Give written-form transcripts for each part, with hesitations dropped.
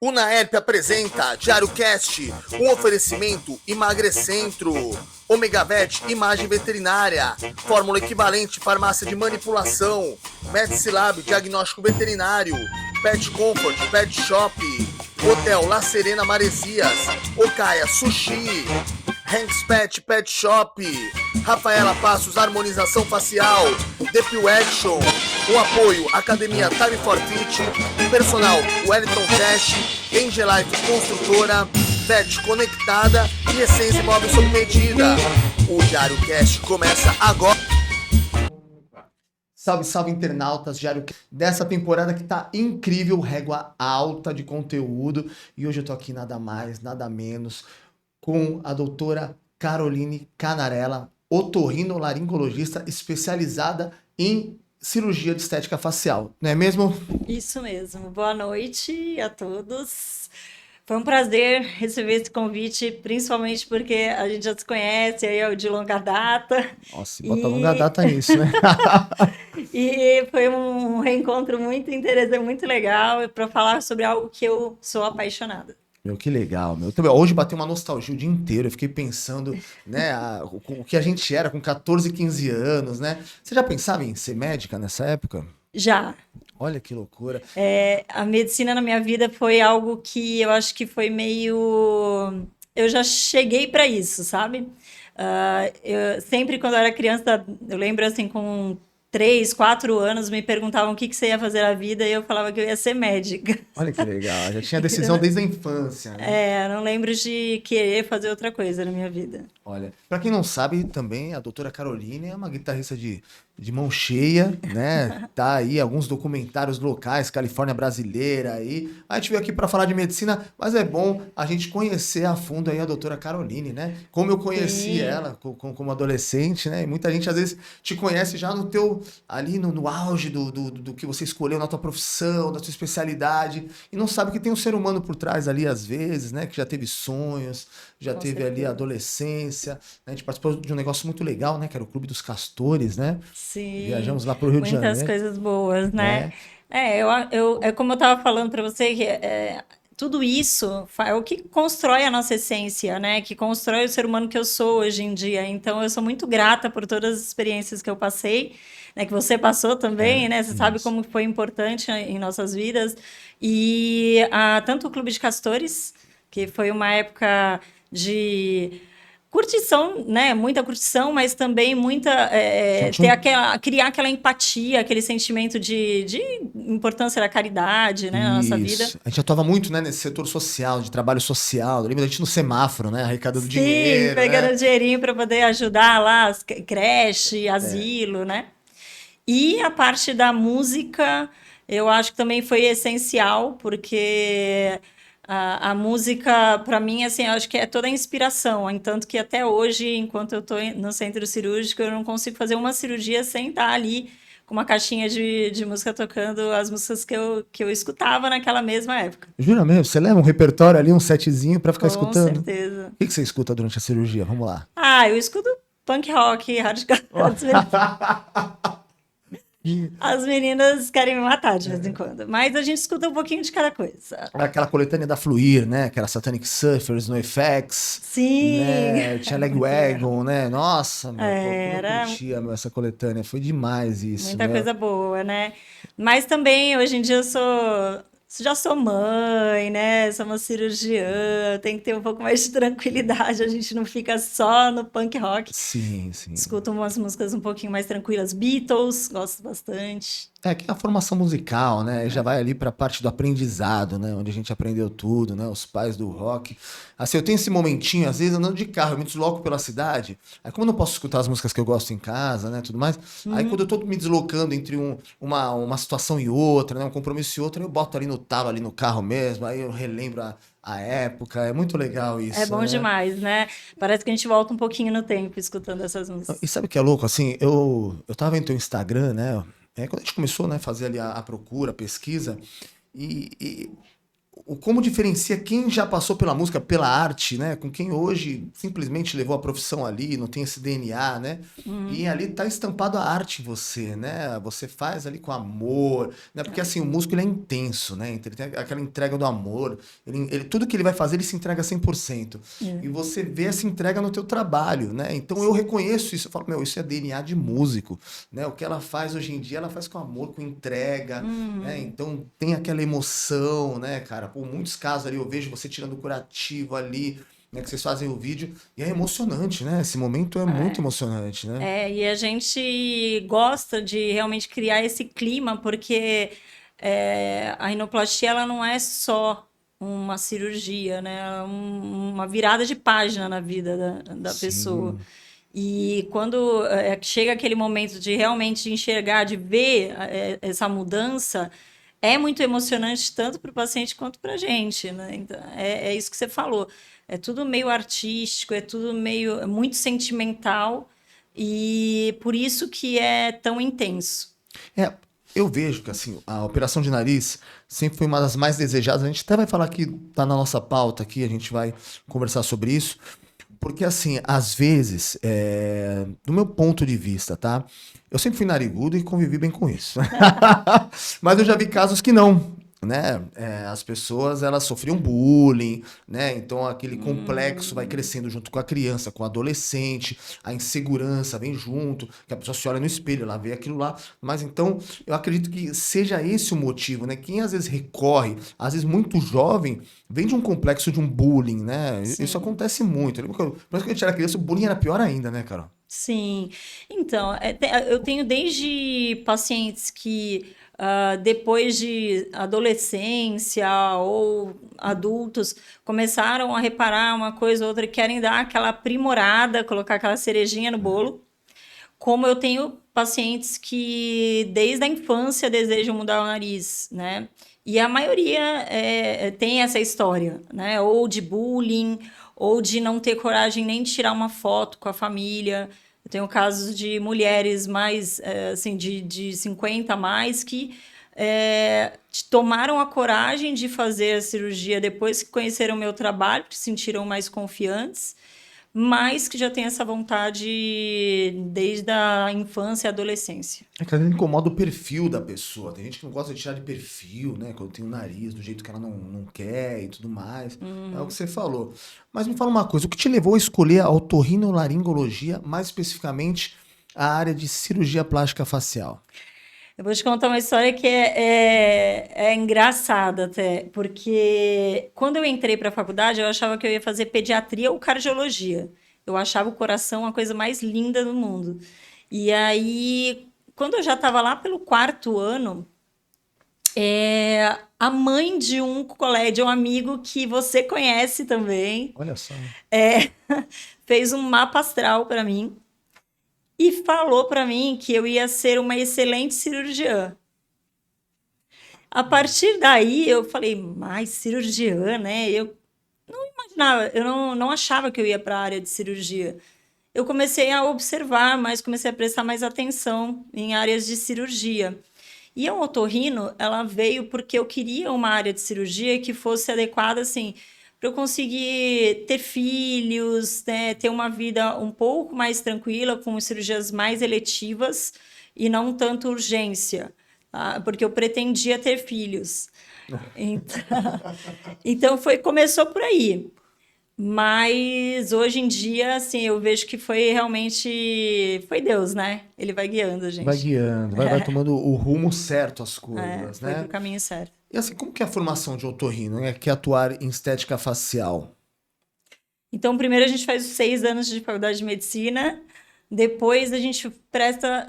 Unaerp apresenta Diário Cast, um oferecimento Emagrecentro, Omegavet Imagem Veterinária, Fórmula Equivalente Farmácia de Manipulação, Medicilab Diagnóstico Veterinário, Pet Comfort Pet Shop, Hotel La Serena Maresias, Okaya Sushi, Hanks Pet Pet Shop, Rafaela Passos Harmonização Facial, Depil Action, o apoio Academia Time for Fit, Personal Wellington Cash, Angelife Construtora, Vet Conectada e Essência Móvel sob medida. O Diário Cast começa agora. Salve, salve internautas, Diário dessa temporada que tá incrível, régua alta de conteúdo. E hoje eu tô aqui nada mais, nada menos com a doutora Caroline Canarella, otorrinolaringologista especializada em cirurgia de estética facial, não é mesmo? Isso mesmo. Boa noite a todos. Foi um prazer receber esse convite, principalmente porque a gente já se conhece aí é de longa data. Nossa, bota longa data nisso, né? E foi um reencontro muito interessante, muito legal para falar sobre algo que eu sou apaixonada. Meu, que legal, meu. Hoje bateu uma nostalgia o dia inteiro. Eu fiquei pensando, né, o que a gente era com 14, 15 anos, né? Você já pensava em ser médica nessa época? Já. Olha que loucura. A medicina na minha vida foi algo que eu acho que foi meio... Eu já cheguei para isso, sabe? Eu sempre, quando eu era criança, eu lembro assim, com 3, 4 anos, me perguntavam o que você ia fazer na vida e eu falava que eu ia ser médica. Olha que legal, já tinha decisão desde a infância, né? Eu não lembro de querer fazer outra coisa na minha vida. Olha, pra quem não sabe, também a doutora Caroline é uma guitarrista de mão cheia, né? Tá aí alguns documentários locais, Califórnia brasileira aí. A gente veio aqui para falar de medicina, mas é bom a gente conhecer a fundo aí a doutora Caroline, né? Como eu conheci Sim. ela como adolescente, né? E muita gente às vezes te conhece já no teu, ali no auge do que você escolheu na tua profissão, da tua especialidade, e não sabe que tem um ser humano por trás ali às vezes, né? Que já teve sonhos, já Com teve ali certeza. a adolescência, né? A gente participou de um negócio muito legal, né? Que era o Clube dos Castores, né? Sim, Viajamos lá pro Rio de muitas Janeiro, coisas boas, né? né? É como eu estava falando para você, que tudo isso é o que constrói a nossa essência, né? Que constrói o ser humano que eu sou hoje em dia. Então, eu sou muito grata por todas as experiências que eu passei, né? Que você passou também, né? Você sabe Isso. como foi importante em nossas vidas. E tanto o Clube de Castores, que foi uma época de curtição, né? Muita curtição, mas também muita criar aquela empatia, aquele sentimento de importância da caridade, né, na nossa vida. Isso. A gente atuava muito, né, nesse setor social, de trabalho social. Lembra da gente no semáforo, né? Arrecadando Sim, dinheiro, né? pegando dinheirinho para poder ajudar lá as creche, É. asilo, né? E a parte da música, eu acho que também foi essencial, porque a música, para mim, assim, eu acho que é toda a inspiração. Tanto que até hoje, enquanto eu estou no centro cirúrgico, eu não consigo fazer uma cirurgia sem estar ali com uma caixinha de música tocando as músicas que eu escutava naquela mesma época. Jura mesmo? Você leva um repertório ali, um setzinho pra ficar Com escutando? certeza. O que você escuta durante a cirurgia? Vamos lá. Eu escuto punk rock, hardcore. As meninas querem me matar de vez em quando, mas a gente escuta um pouquinho de cada coisa. Aquela coletânea da Fluir, né? Aquela Satanic Surfers, NoFX, Sim, né? Tinha Legwagon, né? Nossa, meu, pô, como eu era curtia, meu, essa coletânea. Foi demais isso, muita meu. coisa boa, né? Mas também, hoje em dia, já sou mãe, né? Sou uma cirurgiã, tem que ter um pouco mais de tranquilidade, a gente não fica só no punk rock. Sim, sim. Escuto umas músicas um pouquinho mais tranquilas, Beatles, gosto bastante. É que é a formação musical, né? Aí já vai ali para a parte do aprendizado, né? Onde a gente aprendeu tudo, né? Os pais do rock. Assim, eu tenho esse momentinho, às vezes, andando de carro, eu me desloco pela cidade. Aí, como eu não posso escutar as músicas que eu gosto em casa, né? Tudo mais. Aí, quando eu tô me deslocando entre uma situação e outra, né? Um compromisso e outro, eu boto ali no talo, ali no carro mesmo. Aí eu relembro a época. É muito legal É isso, bom né? demais, né? Parece que a gente volta um pouquinho no tempo escutando essas E músicas. sabe o que é louco? Assim, eu tava vendo teu Instagram, né? Quando a gente começou, né, fazer ali a procura, a pesquisa, e como diferencia quem já passou pela música, pela arte, né? Com quem hoje simplesmente levou a profissão ali, não tem esse DNA, né? E ali tá estampado a arte em você, né? Você faz ali com amor, né? Porque assim, o músico ele é intenso, né? Então, ele tem aquela entrega do amor, tudo que ele vai fazer, ele se entrega 100%. E você vê essa entrega no teu trabalho, né? Então eu reconheço isso, eu falo, meu, isso é DNA de músico, né? O que ela faz hoje em dia, ela faz com amor, com entrega, né? Então tem aquela emoção, né, cara? Por muitos casos ali eu vejo você tirando o curativo ali, né, que vocês fazem o vídeo, e é emocionante, né? Esse momento é muito emocionante, né? E a gente gosta de realmente criar esse clima, porque a rinoplastia ela não é só uma cirurgia, né? Ela é uma virada de página na vida da pessoa. Sim. E quando chega aquele momento de realmente enxergar, de ver essa mudança, é muito emocionante tanto para o paciente quanto para a gente, né? Então, é isso que você falou. É tudo meio artístico, é tudo meio muito sentimental e por isso que é tão intenso. É, eu vejo que assim, a operação de nariz sempre foi uma das mais desejadas. A gente até vai falar que tá na nossa pauta aqui, a gente vai conversar sobre isso. Porque, assim, às vezes, do meu ponto de vista, tá? Eu sempre fui narigudo e convivi bem com isso. Mas eu já vi casos que não, né? As pessoas, elas sofriam bullying, né? Então, aquele complexo vai crescendo junto com a criança, com o adolescente, a insegurança vem junto, que a pessoa se olha no espelho, ela vê aquilo lá. Mas, então, eu acredito que seja esse o motivo, né? Quem, às vezes, recorre, às vezes muito jovem, vem de um complexo de um bullying, né? Isso Sim. acontece muito. Mas quando eu era criança, o bullying era pior ainda, né, Carol? Sim. Então, eu tenho desde pacientes que, depois de adolescência ou adultos, começaram a reparar uma coisa ou outra e querem dar aquela aprimorada, colocar aquela cerejinha no bolo. Como eu tenho pacientes que, desde a infância, desejam mudar o nariz, né? E a maioria tem essa história, né? Ou de bullying, ou de não ter coragem nem de tirar uma foto com a família. Eu tenho casos de mulheres mais, assim, de 50 a mais, que tomaram a coragem de fazer a cirurgia depois que conheceram o meu trabalho, que se sentiram mais confiantes, mas que já tem essa vontade desde a infância e adolescência. É que às vezes incomoda o perfil da pessoa. Tem gente que não gosta de tirar de perfil, né? Quando tem o nariz do jeito que ela não quer e tudo mais. É o que você falou. Mas me fala uma coisa, o que te levou a escolher a otorrinolaringologia, mais especificamente a área de cirurgia plástica facial? Eu vou te contar uma história que é engraçada até, porque quando eu entrei para a faculdade, eu achava que eu ia fazer pediatria ou cardiologia. Eu achava o coração a coisa mais linda do mundo. E aí, quando eu já estava lá pelo 4º ano, a mãe de um colega, de um amigo que você conhece também, Olha só. fez um mapa astral para mim e falou para mim que eu ia ser uma excelente cirurgiã. A partir daí, eu falei, mais cirurgiã, né? Eu não imaginava, eu não achava que eu ia para a área de cirurgia. Eu comecei a observar, mas comecei a prestar mais atenção em áreas de cirurgia. E a otorrino, ela veio porque eu queria uma área de cirurgia que fosse adequada, assim, para eu conseguir ter filhos, né, ter uma vida um pouco mais tranquila, com cirurgias mais eletivas e não tanto urgência, tá? Porque eu pretendia ter filhos. Então, começou por aí. Mas hoje em dia, assim, eu vejo que foi realmente, foi Deus, né? Ele vai guiando a Vai gente. guiando, vai tomando o rumo certo as coisas, Foi né? pro caminho certo. E assim, como que é a formação de otorrino, né? Que é atuar em estética facial? Então, primeiro a gente faz os 6 anos de faculdade de medicina, depois a gente presta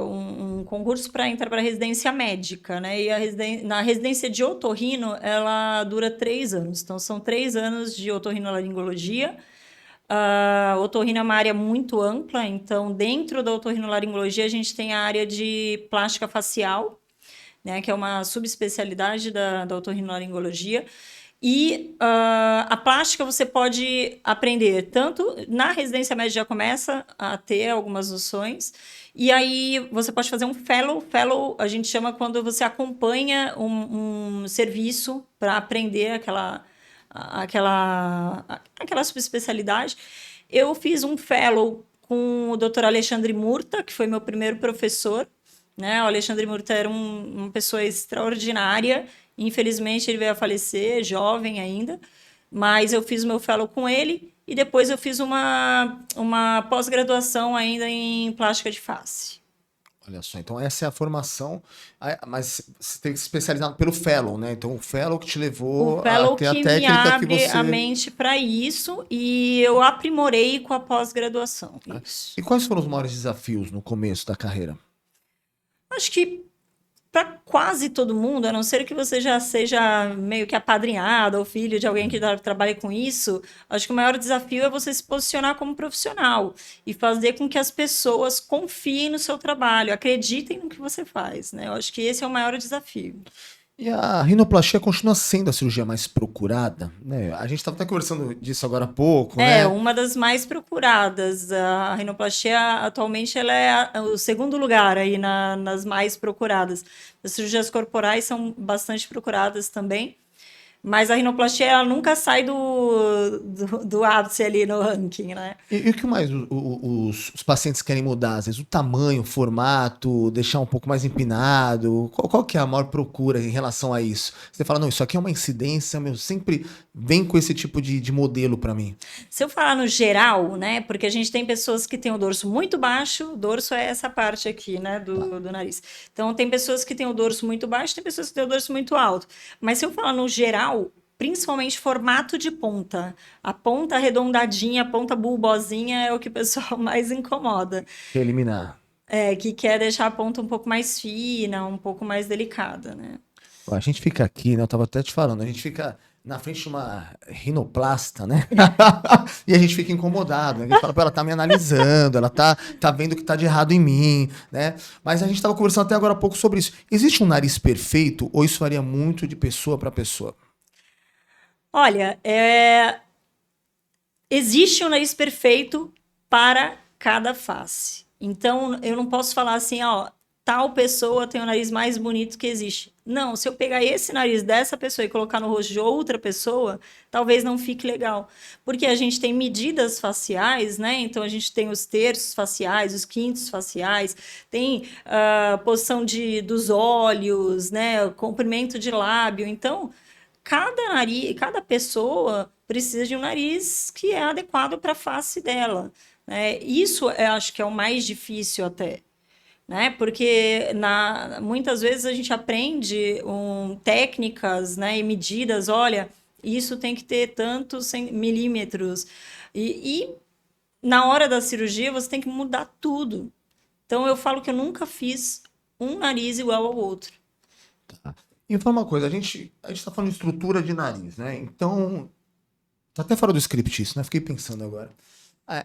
um concurso para entrar para a residência médica, né? E na residência de otorrino, ela dura 3 anos. Então, são 3 anos de otorrinolaringologia. Otorrino é uma área muito ampla, então, dentro da otorrinolaringologia, a gente tem a área de plástica facial, né? Que é uma subespecialidade da otorrinolaringologia. E a plástica você pode aprender tanto na residência média, já começa a ter algumas noções, e aí você pode fazer um fellow. Fellow a gente chama quando você acompanha um serviço para aprender aquela subespecialidade. Eu fiz um fellow com o Dr. Alexandre Murta, que foi meu primeiro professor, né? O Alexandre Murta era uma pessoa extraordinária. Infelizmente, ele veio a falecer, jovem ainda. Mas eu fiz o meu fellow com ele e depois eu fiz uma pós-graduação ainda em plástica de face. Olha só, então essa é a formação, mas você tem que se especializar pelo fellow, né? Então o fellow que te levou O fellow a ter a que me técnica que abre você... a mente para isso e eu aprimorei com a pós-graduação. Isso. E quais foram os maiores desafios no começo da carreira? Acho que para quase todo mundo, a não ser que você já seja meio que apadrinhado ou filho de alguém que trabalha com isso, acho que o maior desafio é você se posicionar como profissional e fazer com que as pessoas confiem no seu trabalho, acreditem no que você faz, né? Eu acho que esse é o maior desafio. E a rinoplastia continua sendo a cirurgia mais procurada, né? A gente estava até conversando disso agora há pouco, né? É, uma das mais procuradas. A rinoplastia, atualmente, ela é o segundo lugar aí nas mais procuradas. As cirurgias corporais são bastante procuradas também, mas a rinoplastia, ela nunca sai do ápice ali no ranking, né? E o que mais os pacientes querem mudar? Às vezes o tamanho, o formato, deixar um pouco mais empinado. Qual que é a maior procura em relação a isso? Você fala, não, isso aqui é uma incidência, meu, sempre vem com esse tipo de modelo para mim. Se eu falar no geral, né, porque a gente tem pessoas que têm o dorso muito baixo, o dorso é essa parte aqui, né, do nariz. Então, tem pessoas que têm o dorso muito baixo, tem pessoas que têm o dorso muito alto. Mas se eu falar no geral, principalmente formato de ponta. A ponta arredondadinha, a ponta bulbosinha é o que o pessoal mais incomoda. Eliminar. É, que quer deixar a ponta um pouco mais fina, um pouco mais delicada, né? A gente fica aqui, né? Eu tava até te falando, a gente fica na frente de uma rinoplasta, né? E a gente fica incomodado, né? A gente fala, pô, ela tá me analisando, ela tá vendo o que tá de errado em mim, né? Mas a gente tava conversando até agora há pouco sobre isso. Existe um nariz perfeito ou isso varia muito de pessoa para pessoa? Olha, existe um nariz perfeito para cada face. Então, eu não posso falar assim, ó, tal pessoa tem o nariz mais bonito que existe. Não, se eu pegar esse nariz dessa pessoa e colocar no rosto de outra pessoa, talvez não fique legal. Porque a gente tem medidas faciais, né? Então, a gente tem os terços faciais, os quintos faciais, tem a posição dos olhos, né? O comprimento de lábio. Então, cada pessoa precisa de um nariz que é adequado para a face dela, né? Isso eu acho que é o mais difícil até, né? Porque muitas vezes a gente aprende técnicas, né, e medidas, olha, isso tem que ter tantos milímetros. E na hora da cirurgia você tem que mudar tudo. Então eu falo que eu nunca fiz um nariz igual ao outro. Tá. E fala uma coisa, a gente tá falando de estrutura de nariz, né? Então, tá até fora do script isso, né? Fiquei pensando agora.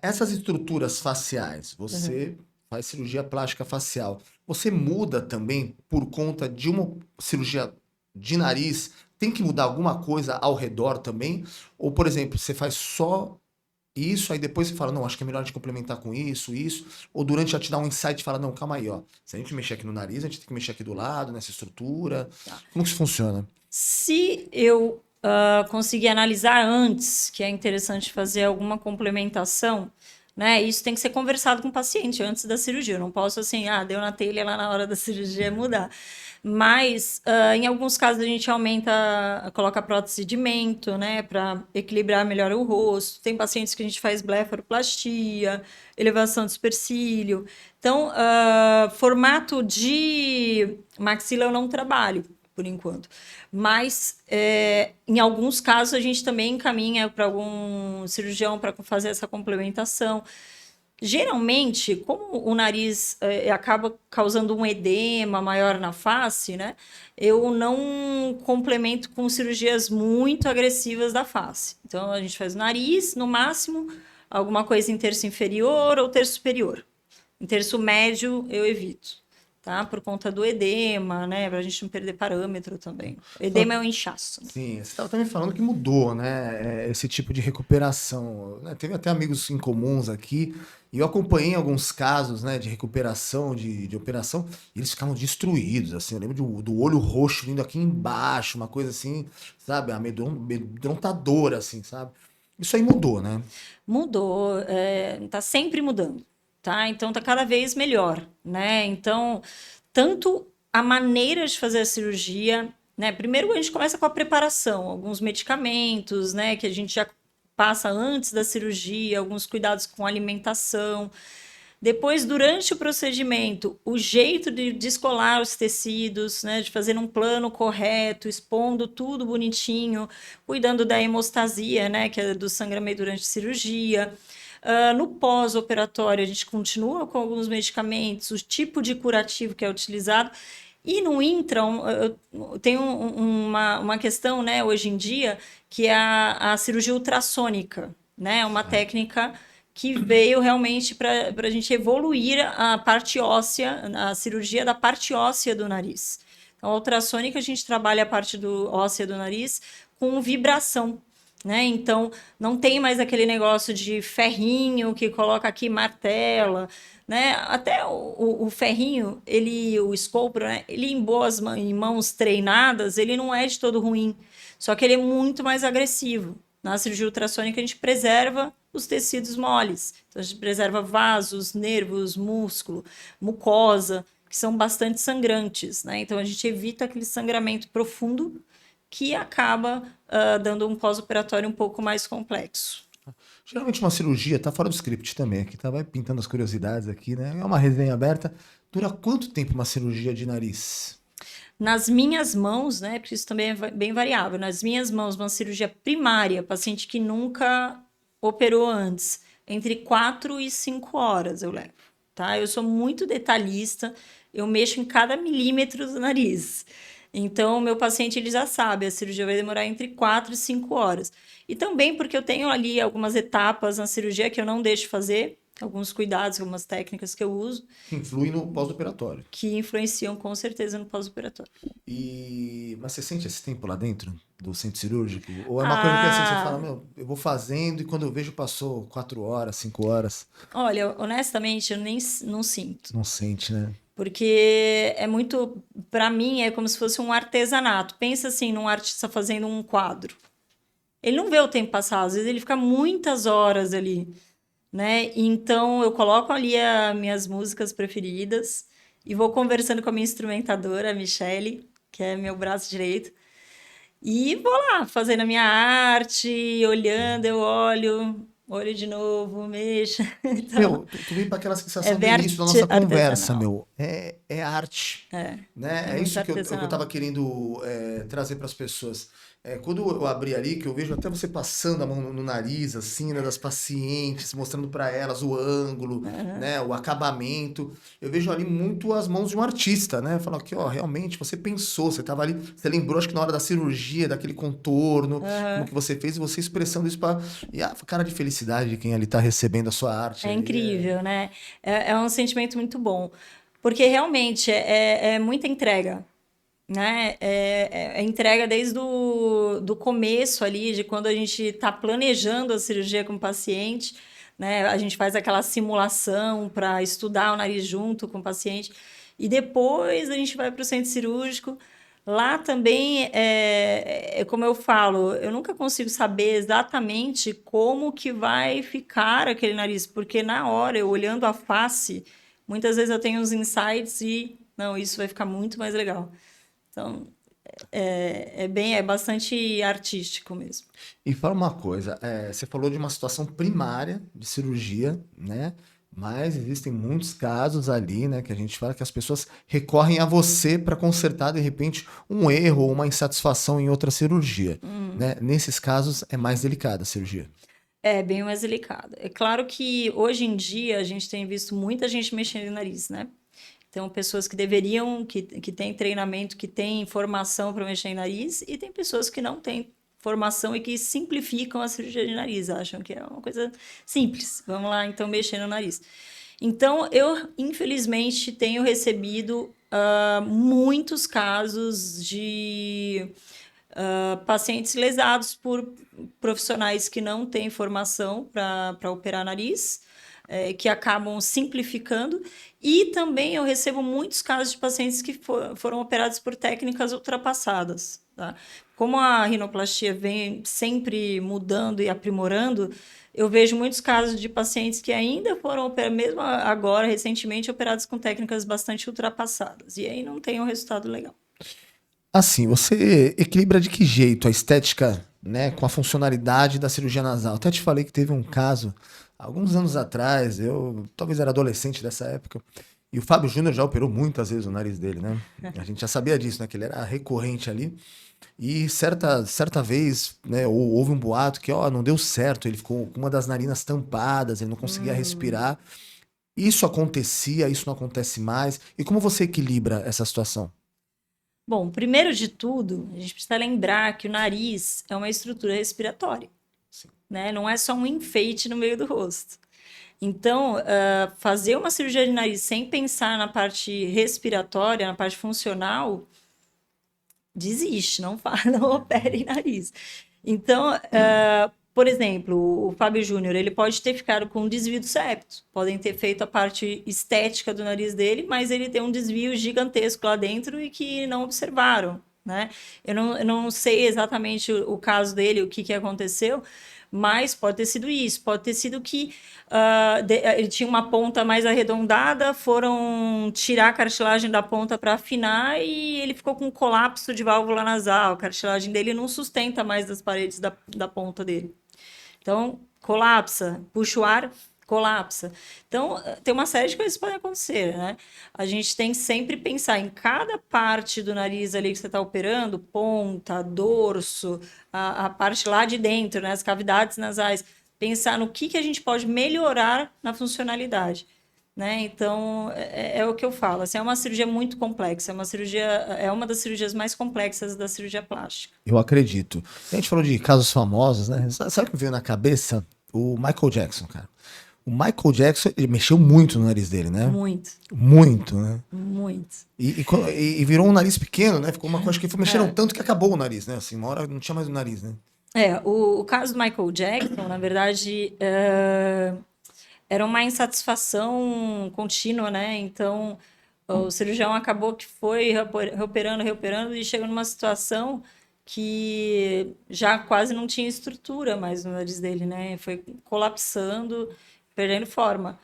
Essas estruturas faciais, você faz cirurgia plástica facial, você muda também por conta de uma cirurgia de nariz? Tem que mudar alguma coisa ao redor também? Ou, por exemplo, você faz só isso, aí depois você fala, não, acho que é melhor a gente complementar com isso, ou durante já te dá um insight e fala, não, calma aí, ó, se a gente mexer aqui no nariz, a gente tem que mexer aqui do lado, nessa estrutura. Como que isso funciona? Se eu conseguir analisar antes, que é interessante fazer alguma complementação, né? Isso tem que ser conversado com o paciente antes da cirurgia. Eu não posso assim, deu na telha lá na hora da cirurgia mudar. Mas, em alguns casos, a gente coloca prótese de mento, né, para equilibrar melhor o rosto. Tem pacientes que a gente faz blefaroplastia, elevação do supercílio. Então, formato de maxila eu não trabalho, por enquanto. Mas, em alguns casos, a gente também encaminha para algum cirurgião para fazer essa complementação. Geralmente, como o nariz acaba causando um edema maior na face, né? Eu não complemento com cirurgias muito agressivas da face. Então, a gente faz o nariz, no máximo, alguma coisa em terço inferior ou terço superior. Em terço médio, eu evito. tá? Por conta do edema, né? Pra gente não perder parâmetro também. Edema é um inchaço. Sim, você estava também falando que mudou, né? Esse tipo de recuperação, né? Teve até amigos em comuns aqui, e eu acompanhei alguns casos, né, de recuperação, de operação, e eles ficavam destruídos, assim. Eu lembro do olho roxo vindo aqui embaixo, uma coisa assim, sabe? Amedrontadora, assim, sabe? Isso aí mudou, né? Mudou, tá sempre mudando, tá? Então tá cada vez melhor, né? Então, tanto a maneira de fazer a cirurgia, né? Primeiro a gente começa com a preparação, alguns medicamentos, né? Que a gente já passa antes da cirurgia, alguns cuidados com alimentação. Depois, durante o procedimento, o jeito de descolar os tecidos, né, de fazer um plano correto, expondo tudo bonitinho, cuidando da hemostasia, né, que é do sangramento durante a cirurgia. No pós-operatório, a gente continua com alguns medicamentos, o tipo de curativo que é utilizado. E no intra, tem uma questão, né, hoje em dia, que é a cirurgia ultrassônica, né, uma técnica que veio realmente para a gente evoluir a parte óssea, a cirurgia da parte óssea do nariz. Então, a ultrassônica, a gente trabalha a parte óssea do nariz com vibração, né? Então, não tem mais aquele negócio de ferrinho que coloca aqui martela, né? Até o ferrinho, o escolpro, né? Ele em mãos treinadas, ele não é de todo ruim, só que ele é muito mais agressivo. Na cirurgia ultrassônica, a gente preserva os tecidos moles. Então, a gente preserva vasos, nervos, músculo, mucosa, que são bastante sangrantes, né? Então, a gente evita aquele sangramento profundo que acaba dando um pós-operatório um pouco mais complexo. Geralmente uma cirurgia, tá fora do script também, aqui tá vai pintando as curiosidades aqui, né? É uma resenha aberta. Dura quanto tempo uma cirurgia de nariz? Nas minhas mãos, né, porque isso também é bem variável, nas minhas mãos, uma cirurgia primária, paciente que nunca operou antes, entre 4 e 5 horas eu levo, tá? Eu sou muito detalhista, eu mexo em cada milímetro do nariz. Então, o meu paciente, ele já sabe, a cirurgia vai demorar entre 4 e 5 horas. E também porque eu tenho ali algumas etapas na cirurgia que eu não deixo fazer, alguns cuidados, algumas técnicas que eu uso. Que influi no pós-operatório. Que influenciam com certeza no pós-operatório. Mas você sente esse tempo lá dentro do centro cirúrgico? Ou é uma coisa que assim, você fala, meu, eu vou fazendo e quando eu vejo passou 4 horas, 5 horas? Olha, honestamente, eu não sinto. Não sente, né? Porque é muito, para mim, é como se fosse um artesanato. Pensa assim, num artista fazendo um quadro. Ele não vê o tempo passar, às vezes ele fica muitas horas ali, né? Então eu coloco ali as minhas músicas preferidas e vou conversando com a minha instrumentadora, a Michele, que é meu braço direito, e vou lá fazendo a minha arte, olhando, eu olho de novo, mexo. Então, Meu, tu vem para aquela sensação do início da nossa conversa, meu. É arte. Né? É isso que eu tava querendo trazer para as pessoas. Quando eu abri ali, que eu vejo até você passando a mão no nariz, assim, né, das pacientes, mostrando para elas o ângulo, né, o acabamento. Eu vejo ali muito as mãos de um artista, né? Falar que, ó, realmente você pensou, você tava ali, você lembrou, acho que na hora da cirurgia, daquele contorno, como que você fez, e você expressando isso para e a cara de felicidade de quem ali tá recebendo a sua arte. É incrível, né? É um sentimento muito bom, porque realmente é muita entrega. Né? É entrega desde do começo ali, de quando a gente está planejando a cirurgia com o paciente, né? A gente faz aquela simulação para estudar o nariz junto com o paciente, e depois a gente vai para o centro cirúrgico. Lá também, como eu falo, eu nunca consigo saber exatamente como que vai ficar aquele nariz, porque na hora, eu olhando a face, muitas vezes eu tenho uns insights e, não, isso vai ficar muito mais legal. Então, é bastante artístico mesmo. E fala uma coisa, você falou de uma situação primária de cirurgia, né? Mas existem muitos casos ali, né, que a gente fala que as pessoas recorrem a você para consertar, de repente, um erro ou uma insatisfação em outra cirurgia, né? Nesses casos é mais delicada a cirurgia. É bem mais delicado. É claro que hoje em dia a gente tem visto muita gente mexendo no nariz, né? Então, pessoas que deveriam, que têm treinamento, que têm formação para mexer em nariz, e tem pessoas que não têm formação e que simplificam a cirurgia de nariz, acham que é uma coisa simples. Vamos lá, então, mexer no nariz. Então, eu, infelizmente, tenho recebido muitos casos de pacientes lesados por profissionais que não têm formação para operar nariz, que acabam simplificando. E também eu recebo muitos casos de pacientes que foram operados por técnicas ultrapassadas. Tá? Como a rinoplastia vem sempre mudando e aprimorando, eu vejo muitos casos de pacientes que ainda foram operados, mesmo agora, recentemente, operados com técnicas bastante ultrapassadas. E aí não tem um resultado legal. Assim, você equilibra de que jeito a estética, né, com a funcionalidade da cirurgia nasal? Até te falei que teve um caso, alguns anos atrás, eu talvez era adolescente dessa época, e o Fábio Júnior já operou muitas vezes o nariz dele, né? A gente já sabia disso, né, que ele era recorrente ali. E certa vez, né, houve um boato que, ó, não deu certo, ele ficou com uma das narinas tampadas, ele não conseguia respirar. Isso acontecia, isso não acontece mais. E como você equilibra essa situação? Bom, primeiro de tudo, a gente precisa lembrar que o nariz é uma estrutura respiratória, né? Não é só um enfeite no meio do rosto. Então, fazer uma cirurgia de nariz sem pensar na parte respiratória, na parte funcional, desiste, não opere nariz. Então, por exemplo, o Fábio Júnior, ele pode ter ficado com um desvio do septo, podem ter feito a parte estética do nariz dele, mas ele tem um desvio gigantesco lá dentro e que não observaram, né? Eu não sei exatamente o caso dele, o que aconteceu, mas pode ter sido isso, pode ter sido que ele tinha uma ponta mais arredondada, foram tirar a cartilagem da ponta para afinar e ele ficou com um colapso de válvula nasal, a cartilagem dele não sustenta mais das paredes da ponta dele. Então, colapsa, puxa o ar, colapsa. Então, tem uma série de coisas que podem acontecer, né? A gente tem que sempre pensar em cada parte do nariz ali que você está operando, ponta, dorso, a parte lá de dentro, né? As cavidades nasais, pensar no que a gente pode melhorar na funcionalidade. Né? Então, é o que eu falo, assim, é uma cirurgia muito complexa, é uma das cirurgias mais complexas da cirurgia plástica. Eu acredito. A gente falou de casos famosos, né? Sabe o que veio na cabeça? O Michael Jackson, cara. O Michael Jackson, ele mexeu muito no nariz dele, né? Muito. Muito, né? Muito. E virou um nariz pequeno, né? Ficou uma coisa que mexeram tanto que acabou o nariz, né? Assim, uma hora não tinha mais o nariz, né? O caso do Michael Jackson, na verdade, era uma insatisfação contínua, né? Então, o cirurgião acabou que foi reoperando e chegou numa situação que já quase não tinha estrutura mais no nariz dele, né? Foi colapsando, perdendo forma.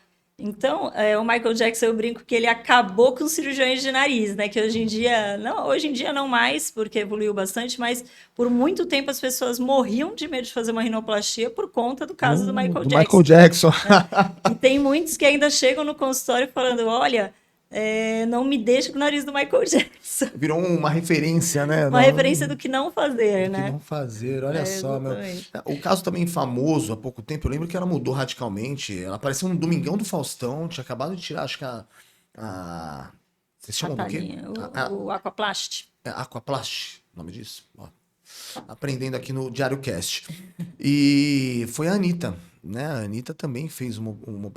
Então, o Michael Jackson, eu brinco que ele acabou com os cirurgiões de nariz, né? Que hoje em dia não mais, porque evoluiu bastante, mas por muito tempo as pessoas morriam de medo de fazer uma rinoplastia por conta do caso do Michael Jackson. Michael Jackson. E tem muitos que ainda chegam no consultório falando, olha, não me deixa com o nariz do Michael Jackson. Virou uma referência, né? Uma referência do que não fazer, do né? que não fazer, olha só, meu. Exatamente. O caso também famoso, há pouco tempo, eu lembro que ela mudou radicalmente. Ela apareceu no Domingão do Faustão, tinha acabado de tirar, acho que vocês chamam do quê? O Aquaplast. Aquaplast, o nome disso? Ó, aprendendo aqui no Diário Cast. E foi a Anitta, né? A Anitta também fez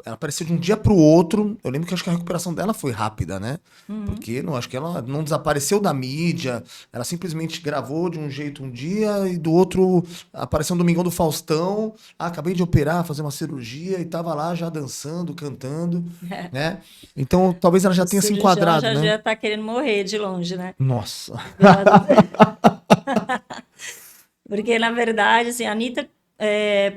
ela apareceu de um dia pro outro. Eu lembro que acho que a recuperação dela foi rápida, né? Porque acho que ela não desapareceu da mídia. Ela simplesmente gravou de um jeito um dia e do outro apareceu no Domingão do Faustão. Acabei de operar, fazer uma cirurgia e tava lá já dançando, cantando, né? Então talvez ela já tenha se enquadrado, né? Já tá querendo morrer de longe, né? Nossa. Porque, na verdade, assim, a Anitta,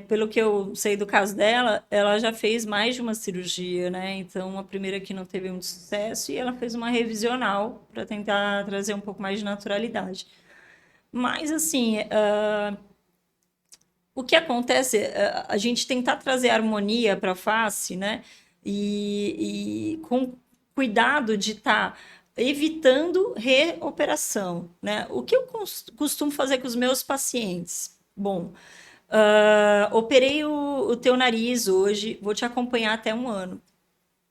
pelo que eu sei do caso dela, ela já fez mais de uma cirurgia, né? Então, a primeira que não teve muito sucesso e ela fez uma revisional para tentar trazer um pouco mais de naturalidade. Mas, assim, o que acontece é a gente tentar trazer harmonia para a face, né? E com cuidado de estar evitando reoperação, né? O que eu costumo fazer com os meus pacientes? Bom, operei o teu nariz hoje, vou te acompanhar até 1 ano,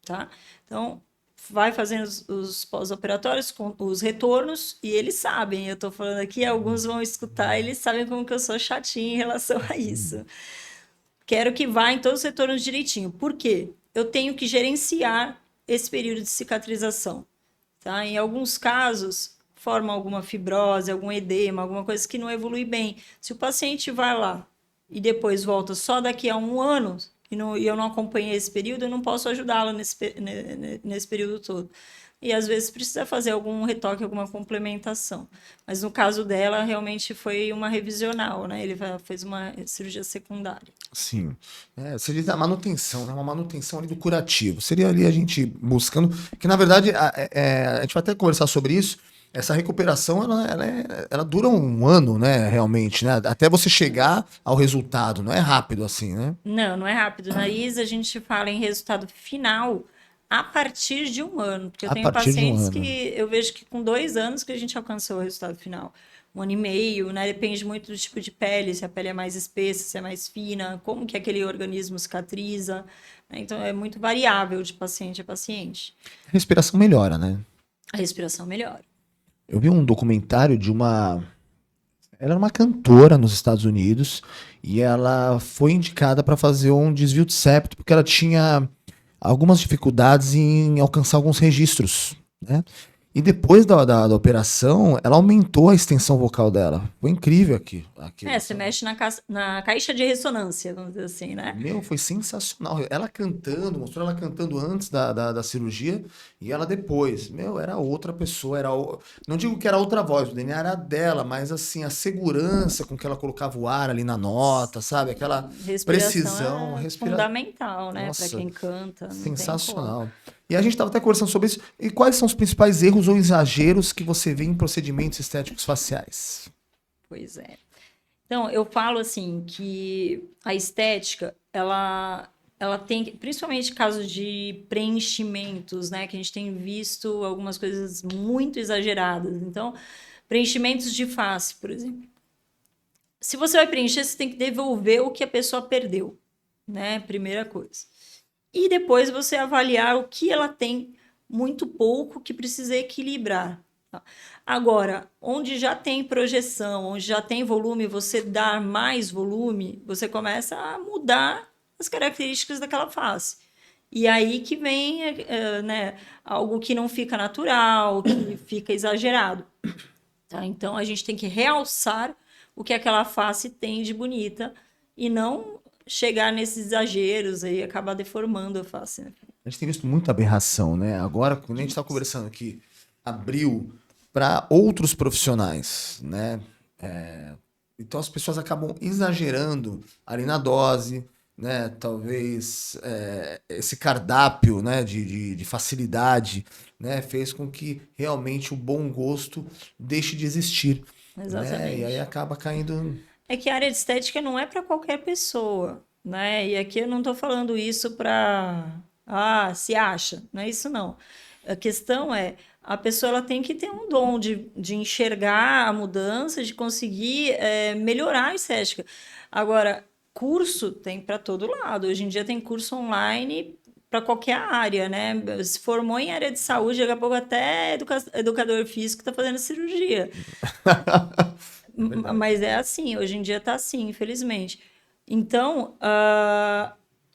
tá? Então, vai fazendo os pós-operatórios, com os retornos, e eles sabem, eu estou falando aqui, alguns vão escutar, eles sabem como que eu sou chatinha em relação a isso. Quero que vá em todos os retornos direitinho. Por quê? Eu tenho que gerenciar esse período de cicatrização. tá? Em alguns casos, forma alguma fibrose, algum edema, alguma coisa que não evolui bem. Se o paciente vai lá e depois volta só daqui a 1 ano, e eu não acompanhei esse período, eu não posso ajudá-lo nesse período todo. E às vezes precisa fazer algum retoque, alguma complementação. Mas no caso dela, realmente foi uma revisional, né? Ele fez uma cirurgia secundária. Sim. Seria a manutenção, né? Uma manutenção ali do curativo. Seria ali a gente buscando. Que na verdade, a gente vai até conversar sobre isso. Essa recuperação, ela dura 1 ano, né? Realmente, né? Até você chegar ao resultado. Não é rápido assim, né? Não, não é rápido. Na ISA, a gente fala em resultado final a partir de 1 ano. Porque eu A tenho partir de um pacientes ano. que eu vejo que com 2 anos que a gente alcançou o resultado final. 1 ano e meio, né? Depende muito do tipo de pele, se a pele é mais espessa, se é mais fina, como que aquele organismo cicatriza, né? Então, é muito variável de paciente a paciente. A respiração melhora, né? A respiração melhora. Eu vi um documentário de uma. Ela era uma cantora nos Estados Unidos e ela foi indicada para fazer um desvio de septo porque ela tinha algumas dificuldades em alcançar alguns registros, né? E depois da operação, ela aumentou a extensão vocal dela. Foi incrível aquilo. Você mexe na caixa de ressonância, vamos dizer assim, né? Meu, foi sensacional. Ela cantando, mostrou ela cantando antes da cirurgia e ela depois. Meu, era outra pessoa. Não digo que era outra voz, o DNA era dela, mas assim, a segurança com que ela colocava o ar ali na nota, sabe? Aquela precisão. Fundamental, né? Nossa, para quem canta. Não sensacional. E a gente estava até conversando sobre isso. E quais são os principais erros ou exageros que você vê em procedimentos estéticos faciais? Pois é. Então, eu falo assim que a estética, ela tem, principalmente casos de preenchimentos, né? Que a gente tem visto algumas coisas muito exageradas. Então, preenchimentos de face, por exemplo. Se você vai preencher, você tem que devolver o que a pessoa perdeu, né? Primeira coisa. E depois você avaliar o que ela tem muito pouco que precisa equilibrar. Agora, onde já tem projeção, onde já tem volume, você dar mais volume, você começa a mudar as características daquela face. E aí que vem né, algo que não fica natural, que fica exagerado. Tá? Então, a gente tem que realçar o que aquela face tem de bonita e não chegar nesses exageros e acabar deformando a face. Né? A gente tem visto muita aberração, né? Agora, quando a gente está conversando aqui, abriu para outros profissionais, né? Então as pessoas acabam exagerando ali na dose, né? Talvez esse cardápio, né? de facilidade, né? Fez com que realmente o bom gosto deixe de existir. Exatamente. Né? E aí acaba caindo... É que a área de estética não é para qualquer pessoa, né? E aqui eu não estou falando isso para... se acha. Não é isso, não. A questão é, a pessoa ela tem que ter um dom de enxergar a mudança, de conseguir melhorar a estética. Agora, curso tem para todo lado. Hoje em dia tem curso online para qualquer área, né? Se formou em área de saúde, daqui a pouco até educador físico está fazendo cirurgia. Mas é assim, hoje em dia está assim, infelizmente. Então,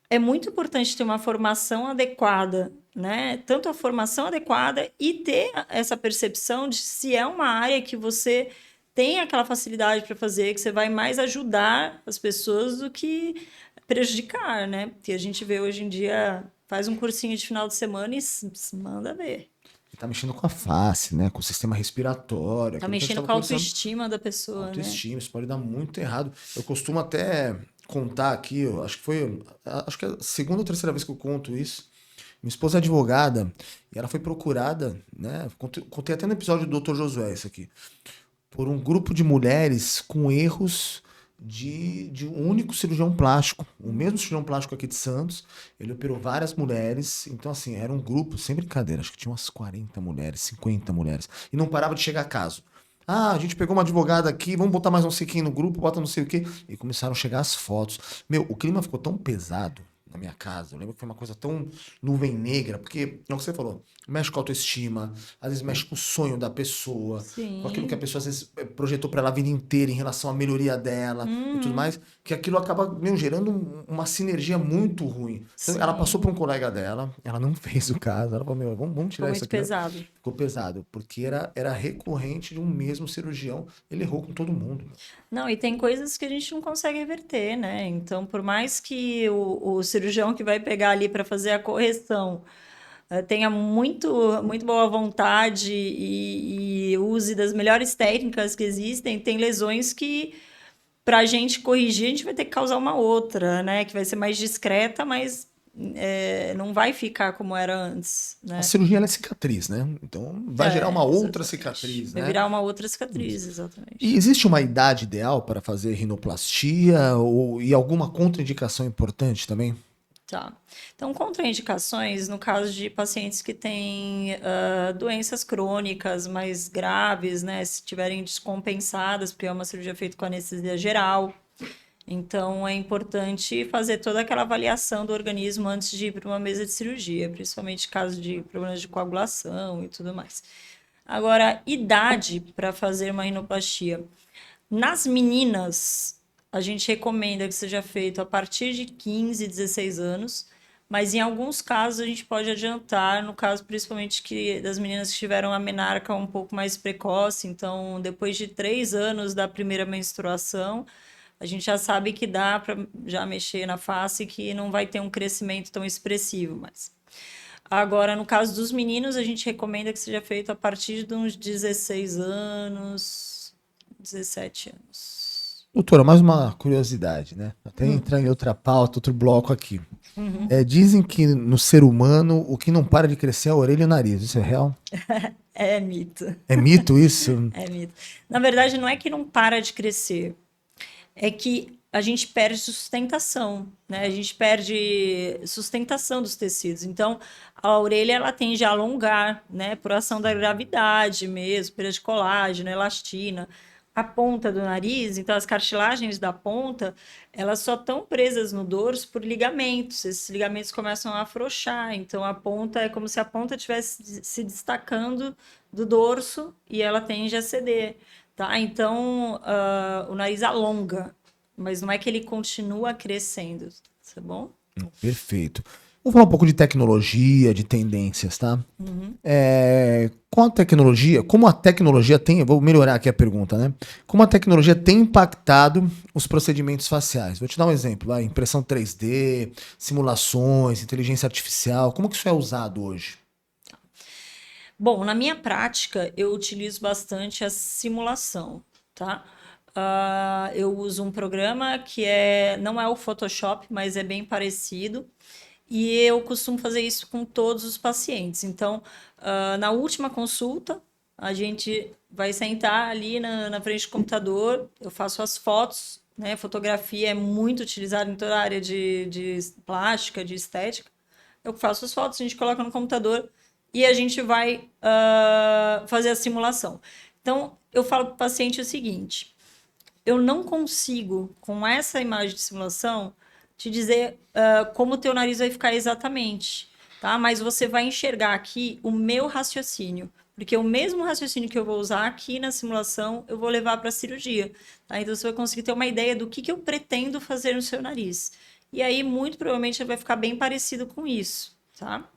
é muito importante ter uma formação adequada, né? Tanto a formação adequada e ter essa percepção de se é uma área que você tem aquela facilidade para fazer, que você vai mais ajudar as pessoas do que prejudicar, né? Porque a gente vê hoje em dia, faz um cursinho de final de semana e manda ver. Tá mexendo com a face, né? Com o sistema respiratório. Tá mexendo com a autoestima da pessoa, autoestima, né? isso pode dar muito errado. Eu costumo até contar aqui, acho que é a segunda ou terceira vez que eu conto isso. Minha esposa é advogada e ela foi procurada, né? Contei até no episódio do Dr. Josué isso aqui. Por um grupo de mulheres com erros de um único cirurgião plástico. O mesmo cirurgião plástico aqui de Santos. Ele operou várias mulheres. Então, assim, era um grupo, sem brincadeira. Acho que tinha umas 40 mulheres, 50 mulheres. E não parava de chegar caso. A gente pegou uma advogada aqui, vamos botar mais não sei quem no grupo, bota não sei o quê. E começaram a chegar as fotos. Meu, o clima ficou tão pesado, na minha casa. Eu lembro que foi uma coisa tão nuvem negra, porque, é o que você falou, mexe com a autoestima, às vezes mexe com o sonho da pessoa, com aquilo que a Sim. pessoa às vezes projetou para ela a vida inteira em relação à melhoria dela e tudo mais, que aquilo acaba gerando uma sinergia muito ruim. Então, ela passou Sim. para um colega dela, ela não fez o caso, ela falou, meu, vamos Ficou tirar isso muito aqui. pesado. Ficou pesado, porque era recorrente de um mesmo cirurgião, ele errou com todo mundo. Não, e tem coisas que a gente não consegue reverter, né? Então, por mais que o cirurgião que vai pegar ali para fazer a correção tenha muito boa vontade e use das melhores técnicas que existem, tem lesões que, para a gente corrigir, a gente vai ter que causar uma outra, né? Que vai ser mais discreta, mas não vai ficar como era antes, A né? cirurgia ela é cicatriz, né? Então vai gerar uma outra Exatamente. cicatriz, Vai né? virar uma outra cicatriz, E exatamente. existe uma idade ideal para fazer rinoplastia e alguma contraindicação importante também? Tá. Então, contraindicações, no caso de pacientes que têm doenças crônicas mais graves, né? Se estiverem descompensadas, porque é uma cirurgia feita com anestesia geral. Então, é importante fazer toda aquela avaliação do organismo antes de ir para uma mesa de cirurgia, principalmente em caso de problemas de coagulação e tudo mais. Agora, idade para fazer uma rinoplastia. Nas meninas, a gente recomenda que seja feito a partir de 15, 16 anos, mas em alguns casos a gente pode adiantar, no caso principalmente das meninas que tiveram a menarca um pouco mais precoce, então depois de 3 anos da primeira menstruação, a gente já sabe que dá para já mexer na face, que não vai ter um crescimento tão expressivo, mas... Agora, no caso dos meninos, a gente recomenda que seja feito a partir de uns 16 anos, 17 anos. Doutora, mais uma curiosidade, né? Até entrar em outra pauta, outro bloco aqui. Dizem que no ser humano o que não para de crescer é a orelha e o nariz. Isso é real? É mito, É mito isso? é mito. Na verdade, não é que não para de crescer, é que a gente perde sustentação, né? A gente perde sustentação dos tecidos. Então, a orelha ela tende a alongar, né? Por ação da gravidade mesmo, perda de colágeno, elastina. A ponta do nariz, então as cartilagens da ponta, elas só estão presas no dorso por ligamentos. Esses ligamentos começam a afrouxar. Então, a ponta é como se a ponta estivesse se destacando do dorso e ela tende a ceder, tá? Então, o nariz alonga, mas não é que ele continua crescendo, tá bom? Perfeito. Vamos falar um pouco de tecnologia, de tendências, tá? Com a tecnologia, como a tecnologia tem, vou melhorar aqui a pergunta, né? Como a tecnologia tem impactado os procedimentos faciais? Vou te dar um exemplo, impressão 3D, simulações, inteligência artificial, como que isso é usado hoje? Bom, na minha prática, eu utilizo bastante a simulação, tá? Eu uso um programa que não é o Photoshop, mas é bem parecido. E eu costumo fazer isso com todos os pacientes. Então, na última consulta, a gente vai sentar ali na frente do computador, eu faço as fotos, né? Fotografia é muito utilizada em toda a área de plástica, de estética. Eu faço as fotos, a gente coloca no computador e a gente vai fazer a simulação. Então, eu falo para o paciente o seguinte: eu não consigo, com essa imagem de simulação, te dizer como o teu nariz vai ficar exatamente, tá? Mas você vai enxergar aqui o meu raciocínio, porque o mesmo raciocínio que eu vou usar aqui na simulação, eu vou levar para a cirurgia, tá? Então, você vai conseguir ter uma ideia do que eu pretendo fazer no seu nariz. E aí, muito provavelmente, vai ficar bem parecido com isso, tá?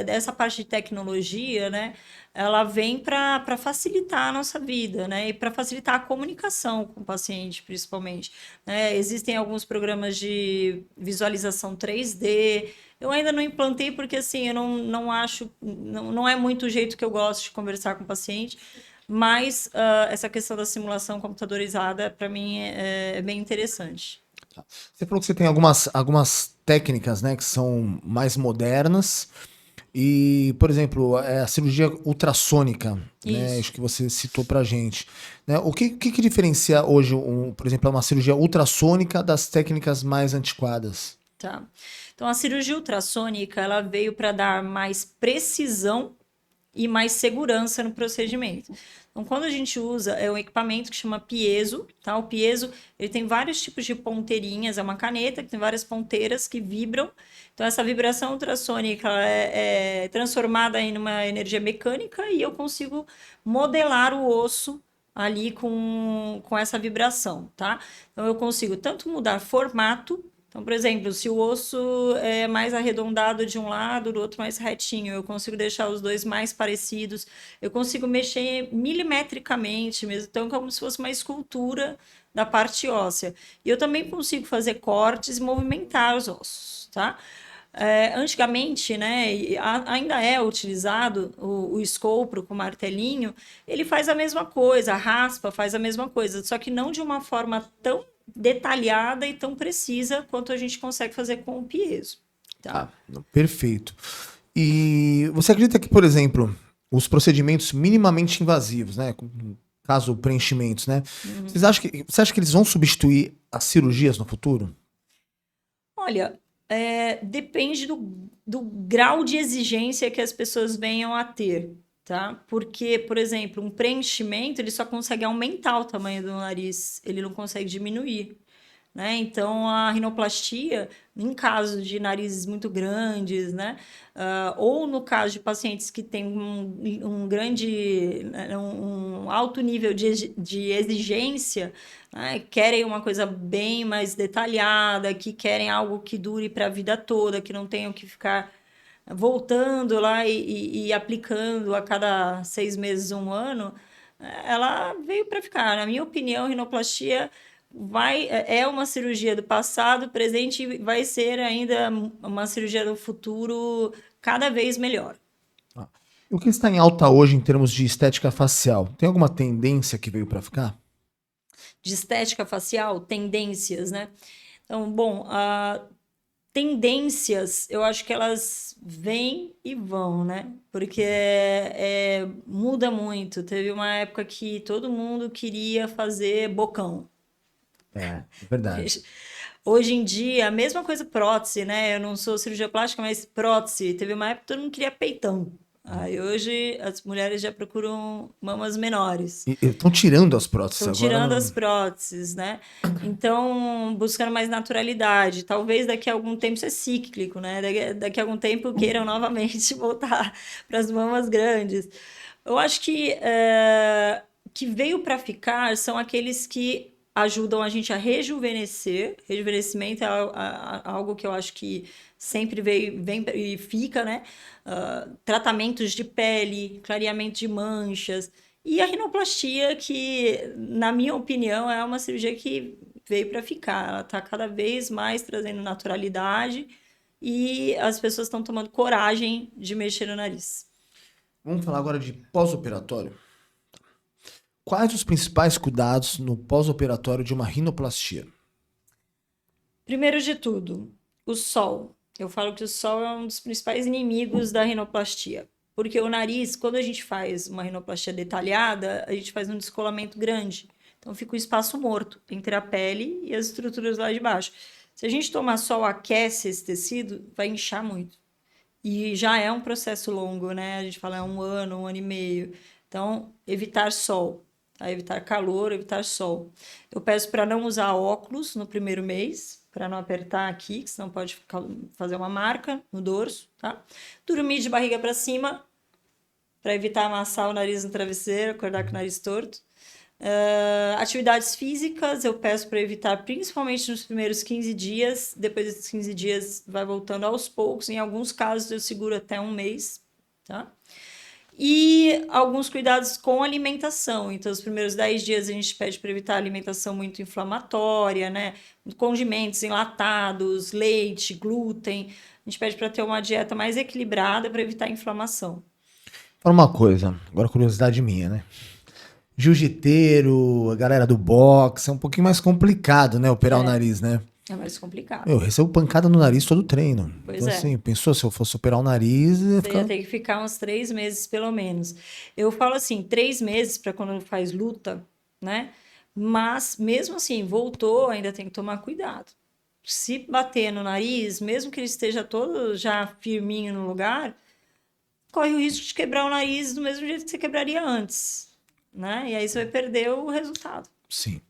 Essa parte de tecnologia, né, ela vem para facilitar a nossa vida, né, e para facilitar a comunicação com o paciente, principalmente, né? Existem alguns programas de visualização 3D. Eu ainda não implantei porque, assim, eu não acho, não é muito o jeito que eu gosto de conversar com o paciente, mas essa questão da simulação computadorizada, para mim, é bem interessante. Você falou que você tem algumas técnicas, né, que são mais modernas. E, por exemplo, a cirurgia ultrassônica, né, Isso. acho que você citou pra gente. Né, o que diferencia hoje, por exemplo, uma cirurgia ultrassônica das técnicas mais antiquadas? Tá. Então, a cirurgia ultrassônica, ela veio para dar mais precisão e mais segurança no procedimento. Então, quando a gente usa, é um equipamento que chama piezo, tá? O piezo, ele tem vários tipos de ponteirinhas, é uma caneta que tem várias ponteiras que vibram. Então, essa vibração ultrassônica ela é transformada em uma energia mecânica e eu consigo modelar o osso ali com essa vibração, tá? Então, eu consigo tanto mudar formato. Então, por exemplo, se o osso é mais arredondado de um lado, do outro mais retinho, eu consigo deixar os dois mais parecidos, eu consigo mexer milimetricamente mesmo, então como se fosse uma escultura da parte óssea. E eu também consigo fazer cortes e movimentar os ossos, tá? Antigamente, né, ainda é utilizado o escopro com martelinho, ele faz a mesma coisa, a raspa faz a mesma coisa, só que não de uma forma tão detalhada e tão precisa quanto a gente consegue fazer com o piezo. Tá? Perfeito. E você acredita que, por exemplo, os procedimentos minimamente invasivos, né, caso preenchimentos, né, você acha que eles vão substituir as cirurgias no futuro? Olha, depende do grau de exigência que as pessoas venham a ter, tá? Porque, por exemplo, um preenchimento, ele só consegue aumentar o tamanho do nariz, ele não consegue diminuir, né? Então, a rinoplastia, em caso de narizes muito grandes, né? Ou no caso de pacientes que têm um alto nível de exigência, né? Querem uma coisa bem mais detalhada, que querem algo que dure para a vida toda, que não tenham que ficar voltando lá e aplicando a cada 6 meses, um ano, ela veio para ficar. Na minha opinião, a rinoplastia é uma cirurgia do passado, presente e vai ser ainda uma cirurgia do futuro cada vez melhor. E o que está em alta hoje em termos de estética facial? Tem alguma tendência que veio para ficar? De estética facial, tendências, né? Então, bom, tendências, eu acho que elas vêm e vão, né? Porque muda muito. Teve uma época que todo mundo queria fazer bocão. É verdade. Hoje em dia, a mesma coisa prótese, né? Eu não sou cirurgia plástica, mas prótese. Teve uma época que todo mundo queria peitão. Aí hoje as mulheres já procuram mamas menores. E estão tirando as próteses agora. Estão tirando as próteses, né? Então, buscando mais naturalidade. Talvez daqui a algum tempo, isso é cíclico, né? Daqui a algum tempo queiram novamente voltar para as mamas grandes. Eu acho que veio para ficar são aqueles que ajudam a gente a rejuvenescer. Rejuvenescimento é algo que eu acho que sempre vem e fica, né? Tratamentos de pele, clareamento de manchas. E a rinoplastia, que, na minha opinião, é uma cirurgia que veio para ficar. Ela está cada vez mais trazendo naturalidade e as pessoas estão tomando coragem de mexer no nariz. Vamos falar agora de pós-operatório. Quais os principais cuidados no pós-operatório de uma rinoplastia? Primeiro de tudo, o sol. Eu falo que o sol é um dos principais inimigos da rinoplastia. Porque o nariz, quando a gente faz uma rinoplastia detalhada, a gente faz um descolamento grande. Então fica um espaço morto entre a pele e as estruturas lá de baixo. Se a gente tomar sol, aquece esse tecido, vai inchar muito. E já é um processo longo, né? A gente fala 1 ano e meio. Então, evitar sol. Evitar calor, evitar sol. Eu peço para não usar óculos no primeiro mês, para não apertar aqui, que senão pode fazer uma marca no dorso, tá? Dormir de barriga para cima, para evitar amassar o nariz no travesseiro, acordar com o nariz torto. Atividades físicas, eu peço para evitar principalmente nos primeiros 15 dias, depois desses 15 dias vai voltando aos poucos, em alguns casos eu seguro até 1 mês, tá? E alguns cuidados com alimentação. Então, os primeiros 10 dias a gente pede para evitar alimentação muito inflamatória, né? Condimentos enlatados, leite, glúten. A gente pede para ter uma dieta mais equilibrada para evitar inflamação. Fala uma coisa, agora curiosidade minha, né? Jiu-jiteiro, a galera do boxe, é um pouquinho mais complicado, né? Operar o nariz, né? É mais complicado. Eu recebo pancada no nariz todo treino. Pois então, assim, pensou se eu fosse operar o nariz... Você ia ter que ficar uns 3 meses, pelo menos. Eu falo assim, 3 meses para quando faz luta, né? Mas, mesmo assim, voltou, ainda tem que tomar cuidado. Se bater no nariz, mesmo que ele esteja todo já firminho no lugar, corre o risco de quebrar o nariz do mesmo jeito que você quebraria antes. né? E aí você vai perder o resultado. Sim.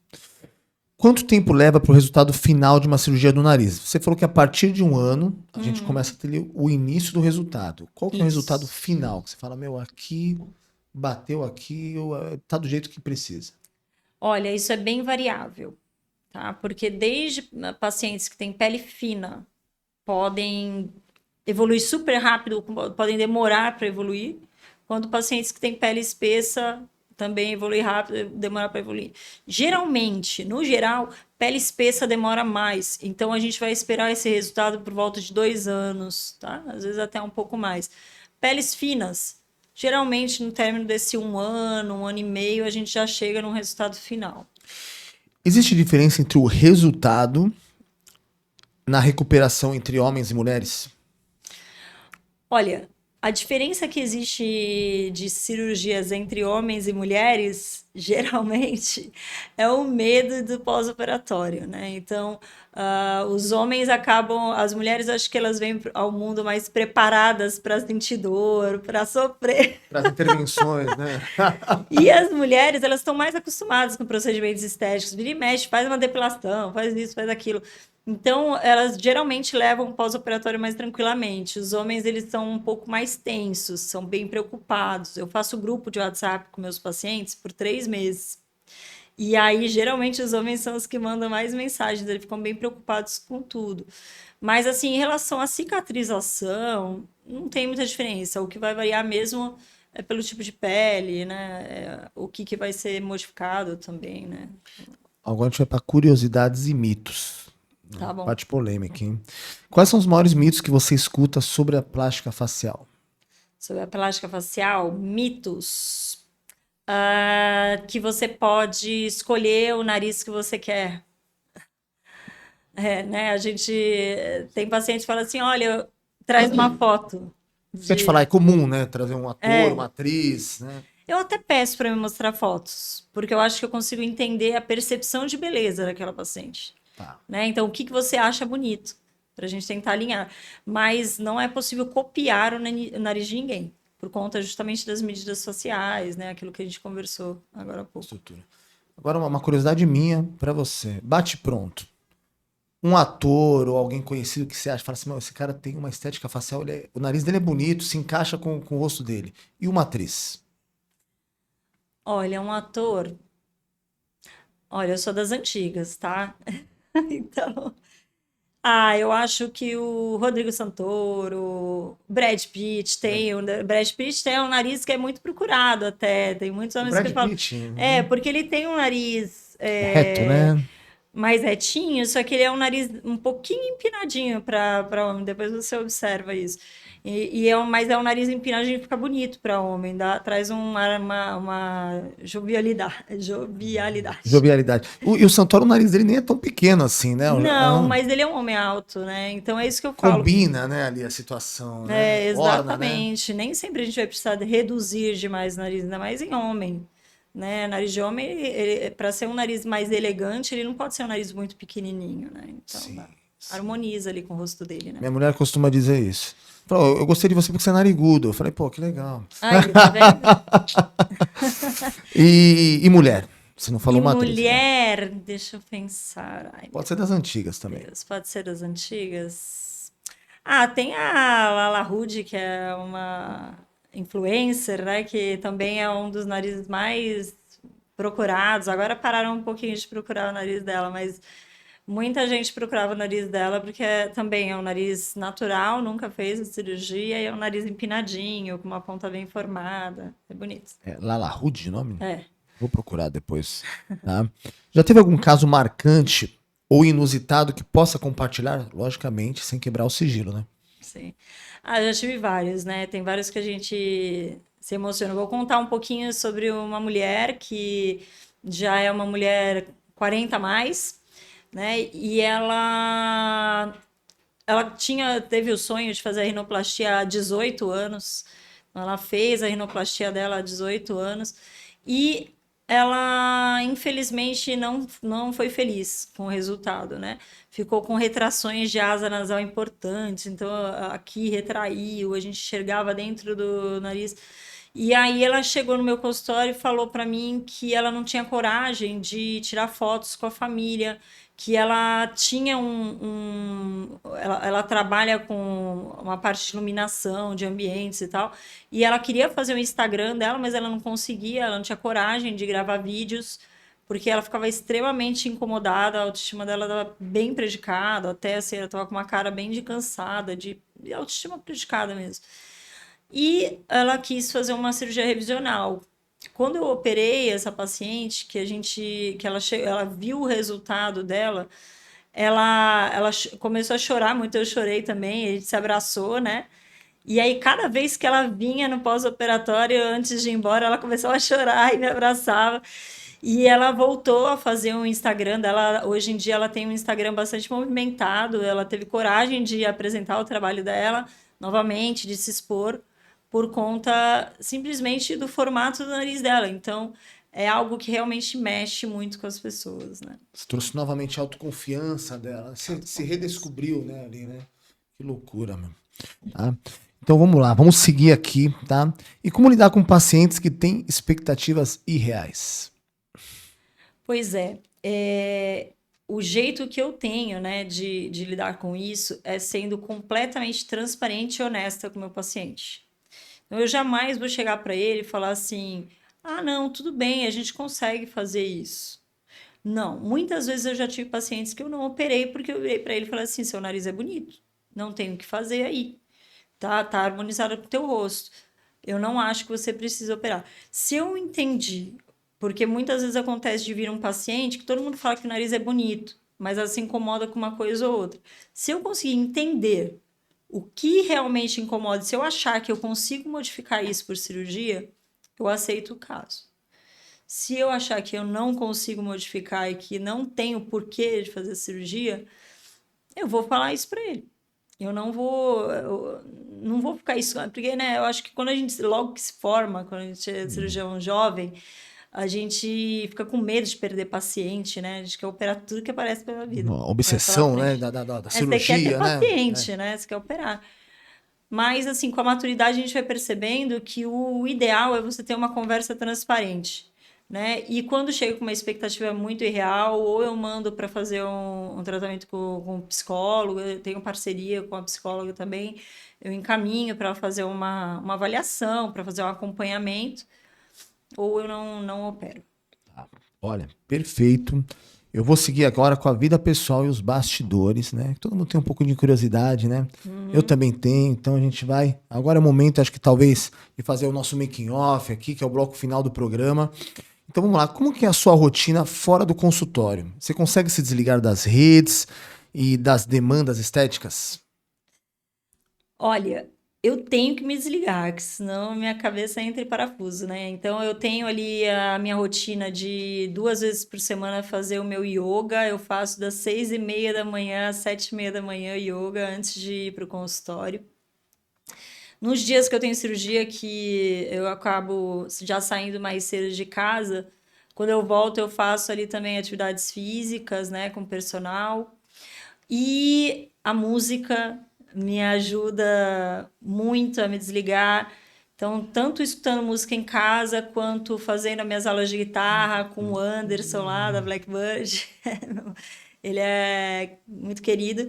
Quanto tempo leva para o resultado final de uma cirurgia do nariz? Você falou que a partir de um ano a gente começa a ter o início do resultado. Qual que é o Isso. resultado final? Você fala, meu, aqui bateu aqui, tá do jeito que precisa. Olha, isso é bem variável, tá? Porque desde pacientes que têm pele fina podem evoluir super rápido, podem demorar para evoluir, quanto pacientes que têm pele espessa também evoluem rápido, demorar para evoluir. Geralmente, no geral, pele espessa demora mais, então a gente vai esperar esse resultado por volta de 2 anos, tá? Às vezes até um pouco mais. Peles finas, geralmente no término desse 1 ano e meio, a gente já chega num resultado final. Existe diferença entre o resultado na recuperação entre homens e mulheres? Olha, a diferença que existe de cirurgias entre homens e mulheres, geralmente, é o medo do pós-operatório, né? Então, os homens acabam, as mulheres acho que elas vêm ao mundo mais preparadas para sentir dor, para sofrer. Para as intervenções, né? E as mulheres, elas estão mais acostumadas com procedimentos estéticos. Vira e mexe, faz uma depilação, faz isso, faz aquilo. Então, elas geralmente levam o pós-operatório mais tranquilamente. Os homens, eles são um pouco mais tensos, são bem preocupados. Eu faço grupo de WhatsApp com meus pacientes por 3 meses. E aí, geralmente, os homens são os que mandam mais mensagens, eles ficam bem preocupados com tudo. Mas, assim, em relação à cicatrização, não tem muita diferença. O que vai variar mesmo é pelo tipo de pele, né? O que vai ser modificado também, né? Agora a gente vai para curiosidades e mitos. Tá bom. Parte polêmica, hein? Quais são os maiores mitos que você escuta sobre a plástica facial? Sobre a plástica facial, mitos. Que você pode escolher o nariz que você quer. Né? A gente tem paciente que fala assim, olha, traz uma foto. Quer te falar, é comum, né? Trazer um ator, uma atriz, né? Eu até peço para me mostrar fotos, porque eu acho que eu consigo entender a percepção de beleza daquela paciente. Tá. Né? Então, o que você acha bonito? Para a gente tentar alinhar. Mas não é possível copiar o nariz de ninguém, por conta justamente das medidas sociais, né? Aquilo que a gente conversou agora há pouco. Estrutura. Agora, uma curiosidade minha para você. Bate pronto. Um ator ou alguém conhecido que você acha, fala assim, esse cara tem uma estética facial, o nariz dele é bonito, se encaixa com o rosto dele. E uma atriz? Olha, um ator... Olha, eu sou das antigas, tá? Então... eu acho que o Rodrigo Santoro, Brad Pitt tem um nariz que é muito procurado até. Tem muitos homens que falam. Porque ele tem um nariz reto, né? mais retinho, só que ele é um nariz um pouquinho empinadinho para homem. Depois você observa isso. Mas é um nariz empinadinho que fica bonito para homem, traz uma jovialidade. Jovialidade. E o Santoro, o nariz dele nem é tão pequeno assim, né? Não, mas ele é um homem alto, né? Então é isso que eu falo. Combina, né, ali a situação, né? Exatamente. Orna, né? Nem sempre a gente vai precisar reduzir demais o nariz, ainda mais em homem. Né? Nariz de homem, para ser um nariz mais elegante, ele não pode ser um nariz muito pequenininho, né? Então, sim. harmoniza ali com o rosto dele, né? Minha mulher costuma dizer isso. Falou, eu gostei de você porque você é narigudo. Eu falei, pô, que legal. Aí, tá vendo? e mulher? Você não falou uma atriz, mulher, né? deixa eu pensar. Pode ser das antigas também. Deus, pode ser das antigas. Tem a Lala Hood, que é uma influencer, né? Que também é um dos narizes mais procurados. Agora pararam um pouquinho de procurar o nariz dela, mas muita gente procurava o nariz dela porque também é um nariz natural, nunca fez a cirurgia e é um nariz empinadinho, com uma ponta bem formada. É bonito. Lala Hood o nome? É. Vou procurar depois. Tá? Já teve algum caso marcante ou inusitado que possa compartilhar? Logicamente, sem quebrar o sigilo, né? Sim. Já tive vários, né? Tem vários que a gente se emociona. Vou contar um pouquinho sobre uma mulher que já é uma mulher 40 a mais, né? E ela teve o sonho de fazer a rinoplastia há 18 anos. Ela fez a rinoplastia dela há 18 anos e ela, infelizmente, não foi feliz com o resultado, né? Ficou com retrações de asa nasal importantes, então aqui retraiu, a gente enxergava dentro do nariz. E aí ela chegou no meu consultório e falou para mim que ela não tinha coragem de tirar fotos com a família, que ela tinha ela trabalha com uma parte de iluminação, de ambientes e tal, e ela queria fazer o Instagram dela, mas ela não conseguia, ela não tinha coragem de gravar vídeos, porque ela ficava extremamente incomodada, a autoestima dela estava bem prejudicada, até assim, ela estava com uma cara bem de cansada, de autoestima prejudicada mesmo. E ela quis fazer uma cirurgia revisional. Quando eu operei essa paciente, ela viu o resultado dela, ela começou a chorar muito, eu chorei também, a gente se abraçou, né? E aí, cada vez que ela vinha no pós-operatório, antes de ir embora, ela começava a chorar e me abraçava. E ela voltou a fazer um Instagram dela. Hoje em dia, ela tem um Instagram bastante movimentado. Ela teve coragem de apresentar o trabalho dela novamente, de se expor, por conta simplesmente do formato do nariz dela. Então, é algo que realmente mexe muito com as pessoas, né? Você trouxe novamente a autoconfiança dela. Você se redescobriu, né, ali, né? Que loucura, meu. Tá? Então vamos lá, vamos seguir aqui, tá? E como lidar com pacientes que têm expectativas irreais? Pois é, o jeito que eu tenho, né, de lidar com isso é sendo completamente transparente e honesta com o meu paciente. Então, eu jamais vou chegar para ele e falar assim: ah, não, tudo bem, a gente consegue fazer isso. Não, muitas vezes eu já tive pacientes que eu não operei porque eu virei para ele e falei assim: seu nariz é bonito, não tem o que fazer aí, tá harmonizado com o teu rosto. Eu não acho que você precisa operar. Se eu entendi, porque muitas vezes acontece de vir um paciente que todo mundo fala que o nariz é bonito, mas ela se incomoda com uma coisa ou outra. Se eu conseguir entender o que realmente incomoda, se eu achar que eu consigo modificar isso por cirurgia, eu aceito o caso. Se eu achar que eu não consigo modificar e que não tenho porquê de fazer cirurgia, eu vou falar isso para ele. Eu não vou ficar isso, porque, né, eu acho que quando a gente, logo que se forma, quando a gente é cirurgião jovem, a gente fica com medo de perder paciente, né? A gente quer operar tudo que aparece pela vida, Uma pela obsessão, né, frente. da Você quer ter cirurgia, né? paciente, né? Você quer operar. Mas, assim, com a maturidade, a gente vai percebendo que o ideal é você ter uma conversa transparente, né? E quando chega com uma expectativa muito irreal, ou eu mando para fazer um tratamento com um psicólogo, eu tenho parceria com a psicóloga também, eu encaminho para fazer uma avaliação, para fazer um acompanhamento, ou eu não opero. Olha, perfeito. Eu vou seguir agora com a vida pessoal e os bastidores, né? Todo mundo tem um pouco de curiosidade, né? Eu também tenho, então a gente vai. Agora é o momento, acho que talvez, de fazer o nosso making off aqui, que é o bloco final do programa. Então vamos lá, como que é a sua rotina fora do consultório? Você consegue se desligar das redes e das demandas estéticas? Olha, eu tenho que me desligar, que senão minha cabeça entra em parafuso, né? Então eu tenho ali a minha rotina de 2 vezes por semana fazer o meu yoga. Eu faço das 6h30 da manhã às 7h30 da manhã yoga antes de ir para o consultório. Nos dias que eu tenho cirurgia, que eu acabo já saindo mais cedo de casa, quando eu volto eu faço ali também atividades físicas, né, com personal. E a música me ajuda muito a me desligar. Então, tanto escutando música em casa, quanto fazendo as minhas aulas de guitarra com o Anderson lá da Blackbird. Ele é muito querido.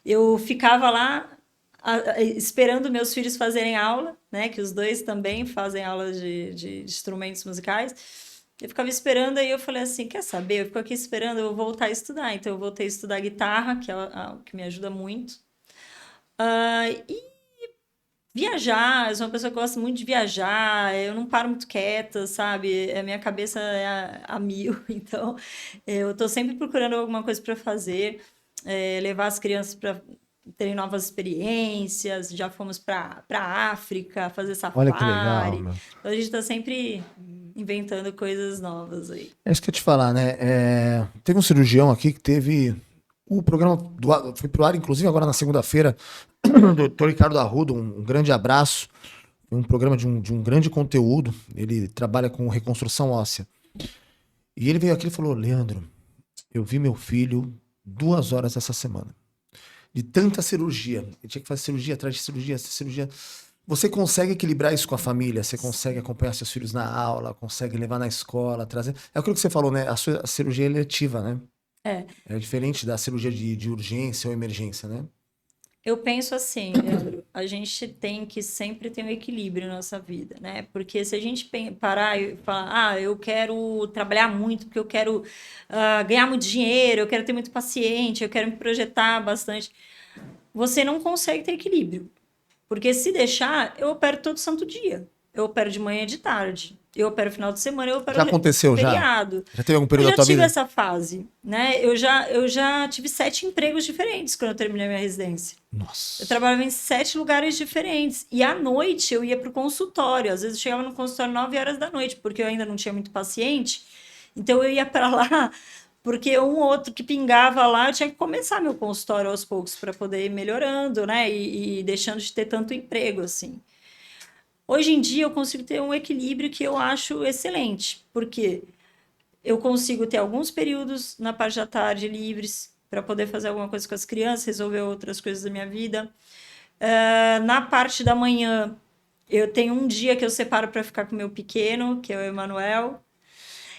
Eu ficava lá esperando meus filhos fazerem aula, né? Que os dois também fazem aula de instrumentos musicais. Eu ficava esperando, aí eu falei assim, quer saber? Eu fico aqui esperando, eu vou voltar a estudar. Então, eu voltei a estudar guitarra, que é o que me ajuda muito. E viajar, eu sou uma pessoa que gosta muito de viajar, eu não paro muito quieta, sabe? A minha cabeça é a mil, então eu tô sempre procurando alguma coisa para fazer, levar as crianças para terem novas experiências. Já fomos para África fazer Olha que legal, safari. meu. Então a gente está sempre inventando coisas novas aí. É isso que eu ia te falar, né? Teve um cirurgião aqui que teve o programa foi pro ar, inclusive agora na segunda-feira, do Dr. Ricardo Arruda, um grande abraço. Um programa de um grande conteúdo. Ele trabalha com reconstrução óssea. E ele veio aqui e falou: Leandro, eu vi meu filho 2 horas essa semana. De tanta cirurgia. Ele tinha que fazer cirurgia atrás de cirurgia, cirurgia. Você consegue equilibrar isso com a família? Você consegue acompanhar seus filhos na aula, consegue levar na escola, trazer. É aquilo que você falou, né? A cirurgia é eletiva, né? É, É diferente da cirurgia de urgência ou emergência, né? eu penso assim, Leandro, a gente tem que sempre ter um equilíbrio na nossa vida, né? Porque se a gente parar e falar, eu quero trabalhar muito, porque eu quero ganhar muito dinheiro, eu quero ter muito paciente, eu quero me projetar bastante, você não consegue ter equilíbrio. Porque se deixar, eu opero todo santo dia. Eu opero de manhã e de tarde. Eu opero final de semana, eu opero Já aconteceu, já? feriado. Já teve algum Eu período da já tua tive vida? essa fase, né? Eu já tive 7 empregos diferentes quando eu terminei minha residência. Eu Nossa. trabalhava em 7 lugares diferentes. E à noite eu ia para o consultório. Às vezes eu chegava no consultório 9 horas da noite, porque eu ainda não tinha muito paciente. Então eu ia para lá, porque um ou outro que pingava lá, eu tinha que começar meu consultório aos poucos para poder ir melhorando, né? E deixando de ter tanto emprego assim. Hoje em dia eu consigo ter um equilíbrio que eu acho excelente, porque eu consigo ter alguns períodos na parte da tarde livres para poder fazer alguma coisa com as crianças, resolver outras coisas da minha vida. Na parte da manhã, eu tenho um dia que eu separo para ficar com o meu pequeno, que é o Emanuel.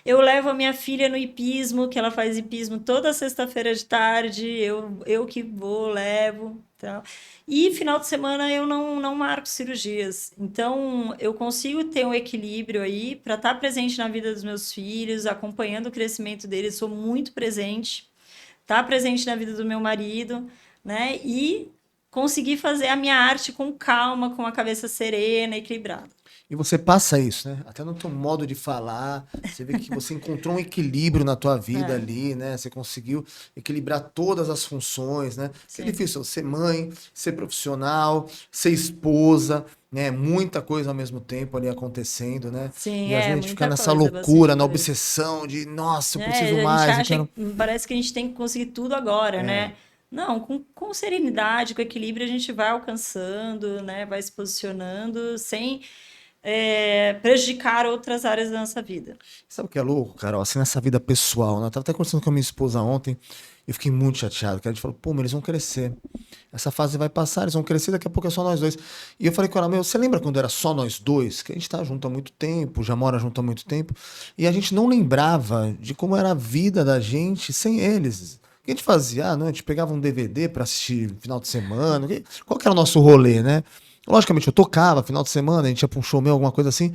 Eu levo a minha filha no hipismo, que ela faz hipismo toda sexta-feira de tarde, eu que vou, levo. Então. E final de semana eu não marco cirurgias. Então, eu consigo ter um equilíbrio aí para estar presente na vida dos meus filhos, acompanhando o crescimento deles, sou muito presente, estar presente na vida do meu marido, né? E conseguir fazer a minha arte com calma, com a cabeça serena, equilibrada. E você passa isso, né? Até no teu modo de falar, você vê que você encontrou um equilíbrio na tua vida É, ali, né? Você conseguiu equilibrar todas as funções, né? Que é sim. difícil ser mãe, ser profissional, ser esposa, né? Muita coisa ao mesmo tempo ali acontecendo, né? Sim, E às vezes a gente fica muita nessa coisa, bastante loucura, na coisa. obsessão de, nossa, eu preciso A gente mais, eu acha, quero. parece que a gente tem que conseguir tudo agora, É. né? Não, com serenidade, com equilíbrio, a gente vai alcançando, né? Vai se posicionando sem prejudicar outras áreas da nossa vida. Sabe o que é louco, Carol? Assim, nessa vida pessoal, né? Eu tava até conversando com a minha esposa ontem, e eu fiquei muito chateado, que a gente falou, pô, mas eles vão crescer. Essa fase vai passar, eles vão crescer, daqui a pouco é só nós dois. E eu falei com ela, meu, você lembra quando era só nós dois? Que a gente tá junto há muito tempo, já mora junto há muito tempo, e a gente não lembrava de como era a vida da gente sem eles. O que a gente fazia? Ah, não, a gente pegava um DVD pra assistir no final de semana. Qual que era o nosso rolê, né? Logicamente, eu tocava final de semana, a gente ia pra um show meu, alguma coisa assim,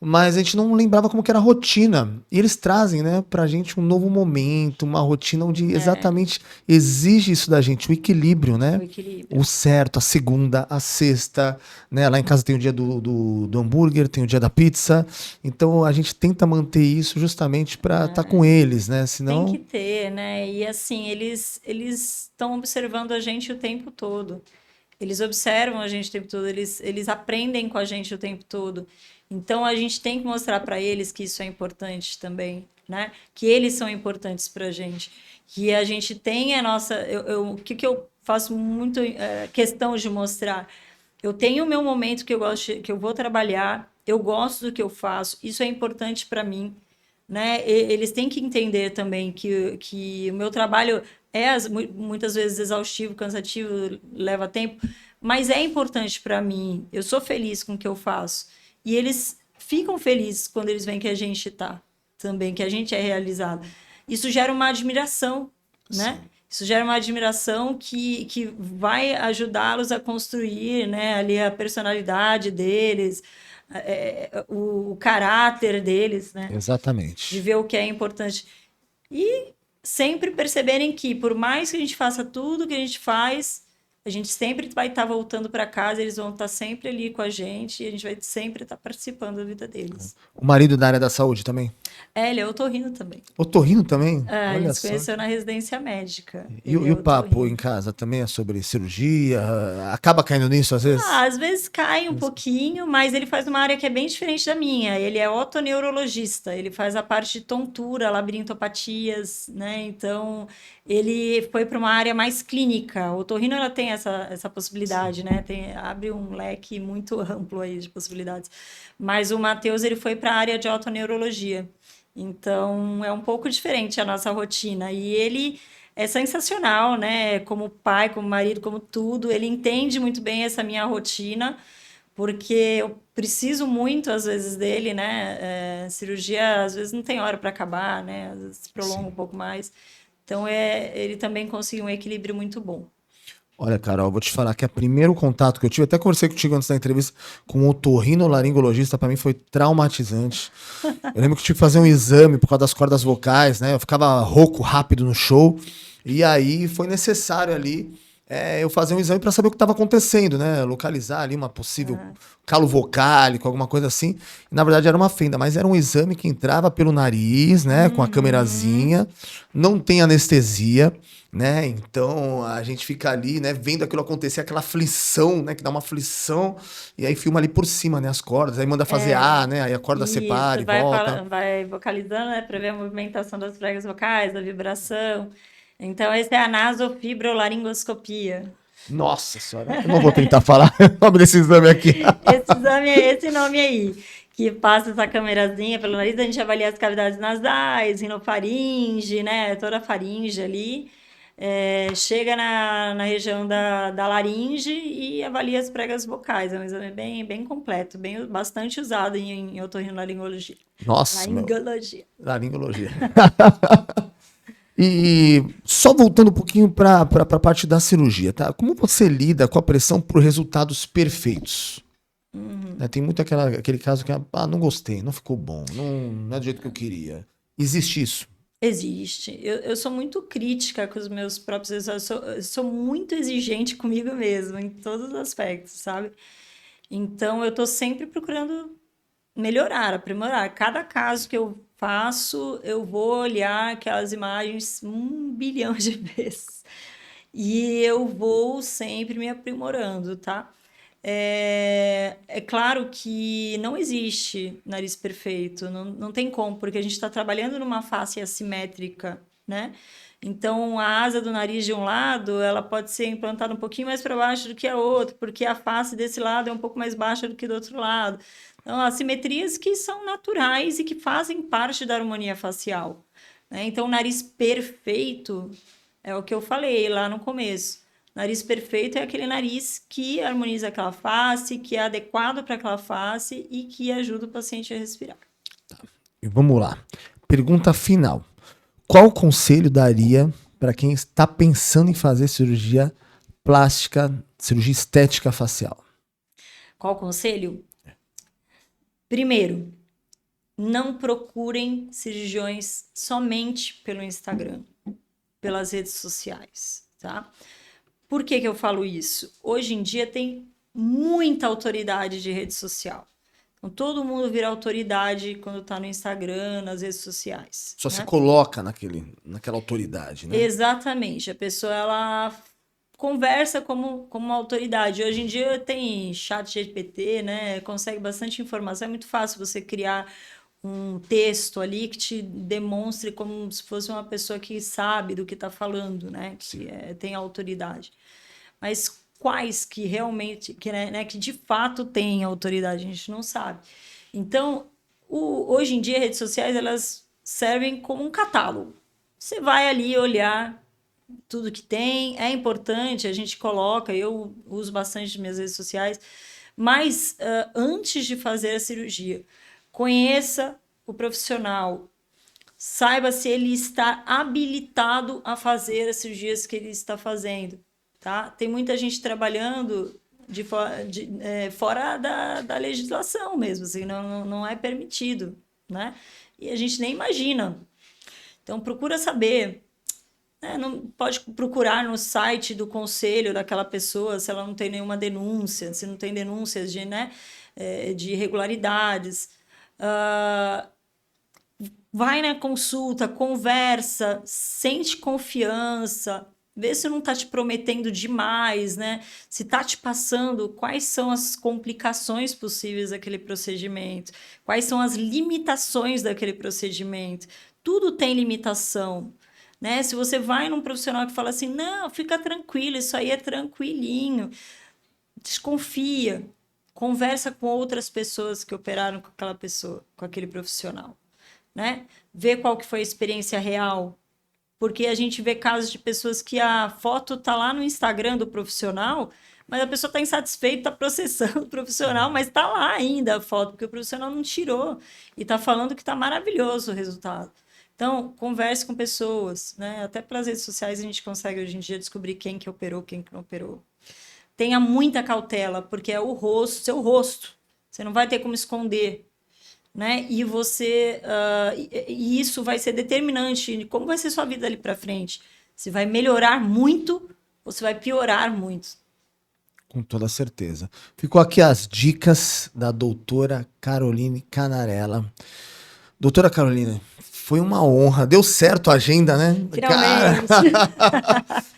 mas a gente não lembrava como que era a rotina. E eles trazem, né, pra gente um novo momento, uma rotina onde exatamente exige isso da gente, o equilíbrio, O né? equilíbrio. O certo, a segunda, a sexta, né? Lá em casa tem o dia do hambúrguer, tem o dia da pizza. Então a gente tenta manter isso justamente pra estar com eles, né? Tem que Senão. ter, né? E assim, eles estão observando a gente o tempo todo. Eles observam a gente o tempo todo, eles aprendem com a gente o tempo todo. Então a gente tem que mostrar para eles que isso é importante também, né? Que eles são importantes para a gente. Que a gente tem a nossa. O que eu faço muito questão de mostrar? Eu tenho o meu momento que eu gosto, que eu vou trabalhar, eu gosto do que eu faço, isso é importante para mim, né? Eles têm que entender também que o meu trabalho é muitas vezes exaustivo, cansativo, leva tempo, mas é importante para mim. Eu sou feliz com o que eu faço. E eles ficam felizes quando eles veem que a gente está também, que a gente é realizado. Isso gera uma admiração, né? Sim. Isso gera uma admiração que vai ajudá-los a construir, né, ali a personalidade deles, o caráter deles, né? De Exatamente. ver o que é importante. E sempre perceberem que, por mais que a gente faça tudo que a gente faz, a gente sempre vai estar voltando para casa, eles vão estar sempre ali com a gente e a gente vai sempre estar participando da vida deles. O marido da área da saúde também? Ele é otorrino também. Otorrino também? A Olha gente se só. conheceu na residência médica. E, Ele e é o papo em otorrino. casa também é sobre cirurgia? Acaba caindo nisso às vezes? Às vezes cai um pouquinho, mas ele faz uma área que é bem diferente da minha. Ele é otoneurologista, ele faz a parte de tontura, labirintopatias, né? Então, ele foi para uma área mais clínica. O otorrino ela tem essa possibilidade, né? Abre um leque muito amplo aí de possibilidades. Mas o Matheus, ele foi para a área de otoneurologia. Então, é um pouco diferente a nossa rotina. E ele é sensacional, né? Como pai, como marido, como tudo. Ele entende muito bem essa minha rotina, porque eu preciso muito, às vezes, dele, né? Cirurgia, às vezes, não tem hora para acabar, né? Às vezes prolonga um pouco mais. Então, ele também conseguiu um equilíbrio muito bom. Olha, Carol, vou te falar que o primeiro contato que eu tive, até conversei contigo antes da entrevista, com um otorrinolaringologista, pra mim foi traumatizante. Eu lembro que eu tive que fazer um exame por causa das cordas vocais, né? Eu ficava rouco rápido no show, e aí foi necessário ali eu fazer um exame pra saber o que estava acontecendo, né? Localizar ali uma possível calo vocálico, alguma coisa assim. E, na verdade era uma fenda, mas era um exame que entrava pelo nariz, né? Com a câmerazinha, não tem anestesia, né? Então a gente fica ali, né, vendo aquilo acontecer, aquela aflição, né, que dá uma aflição, e aí filma ali por cima, né, as cordas, aí manda fazer A, né? Aí a corda separa e volta. Vai vocalizando, né, para ver a movimentação das pregas vocais, da vibração. Então, esse é a nasofibrolaringoscopia. Nossa senhora, eu não vou tentar falar o nome desse exame aqui. Esse exame é esse nome aí, que passa essa câmerazinha pelo nariz, a gente avalia as cavidades nasais, rinofaringe, né, toda a faringe ali. Chega na região da laringe e avalia as pregas vocais. É um exame bem completo, bastante usado em otorrinolaringologia. Nossa, meu. Laringologia. Laringologia. E só voltando um pouquinho para a parte da cirurgia, tá? Como você lida com a pressão por resultados perfeitos? Né, tem muito aquele caso que não gostei, não ficou bom, não é do jeito que eu queria. Existe isso? Existe. Eu sou muito crítica com os meus próprios resultados. Eu sou muito exigente comigo mesma, em todos os aspectos, sabe? Então, eu estou sempre procurando melhorar, aprimorar. Cada caso que eu faço, eu vou olhar aquelas imagens 1 bilhão de vezes. E eu vou sempre me aprimorando, tá? É claro que não existe nariz perfeito, não tem como, porque a gente está trabalhando numa face assimétrica, né? Então, a asa do nariz de um lado, ela pode ser implantada um pouquinho mais para baixo do que a outra, porque a face desse lado é um pouco mais baixa do que do outro lado. Então, assimetrias que são naturais e que fazem parte da harmonia facial, né? Então, o nariz perfeito é o que eu falei lá no começo. Nariz perfeito é aquele nariz que harmoniza aquela face, que é adequado para aquela face e que ajuda o paciente a respirar. E vamos lá. Pergunta final. Qual conselho daria para quem está pensando em fazer cirurgia plástica, cirurgia estética facial? Qual conselho? Primeiro, não procurem cirurgiões somente pelo Instagram, pelas redes sociais, tá? Por que eu falo isso? Hoje em dia tem muita autoridade de rede social. Então, todo mundo vira autoridade quando está no Instagram, nas redes sociais. Só né? se coloca naquela autoridade, né? Exatamente. A pessoa, ela conversa como uma autoridade. Hoje em dia tem chat GPT, né? Consegue bastante informação. É muito fácil você criar um texto ali que te demonstre como se fosse uma pessoa que sabe do que está falando, né? Que tem autoridade. Mas quais que realmente, que de fato têm autoridade, a gente não sabe. Então, hoje em dia, redes sociais, elas servem como um catálogo. Você vai ali olhar tudo que tem, é importante, a gente coloca, eu uso bastante minhas redes sociais, mas antes de fazer a cirurgia, conheça o profissional, saiba se ele está habilitado a fazer as cirurgias que ele está fazendo, tá? Tem muita gente trabalhando fora da legislação mesmo, assim, não é permitido, né? E a gente nem imagina. Então, procura saber. Não pode procurar no site do conselho daquela pessoa se ela não tem nenhuma denúncia, se não tem denúncias de irregularidades. Vai na consulta, conversa, sente confiança, vê se não está te prometendo demais, né? Se está te passando, quais são as complicações possíveis daquele procedimento, quais são as limitações daquele procedimento. Tudo tem limitação. Né? Se você vai num profissional que fala assim, não, fica tranquilo, isso aí é tranquilinho, desconfia, conversa com outras pessoas que operaram com aquela pessoa, com aquele profissional, né? Vê qual que foi a experiência real, porque a gente vê casos de pessoas que a foto tá lá no Instagram do profissional, mas a pessoa está insatisfeita, está processando o profissional, mas está lá ainda a foto, porque o profissional não tirou e está falando que está maravilhoso o resultado. Então, converse com pessoas, né? Até pelas redes sociais a gente consegue hoje em dia descobrir quem que operou, quem que não operou. Tenha muita cautela, porque é o rosto, seu rosto. Você não vai ter como esconder, né? E você, e isso vai ser determinante de como vai ser sua vida dali para frente. Se vai melhorar muito ou se vai piorar muito. Com toda certeza. Ficou aqui as dicas da doutora Caroline Canarella. Doutora Caroline, foi uma honra. Deu certo a agenda, né? Finalmente.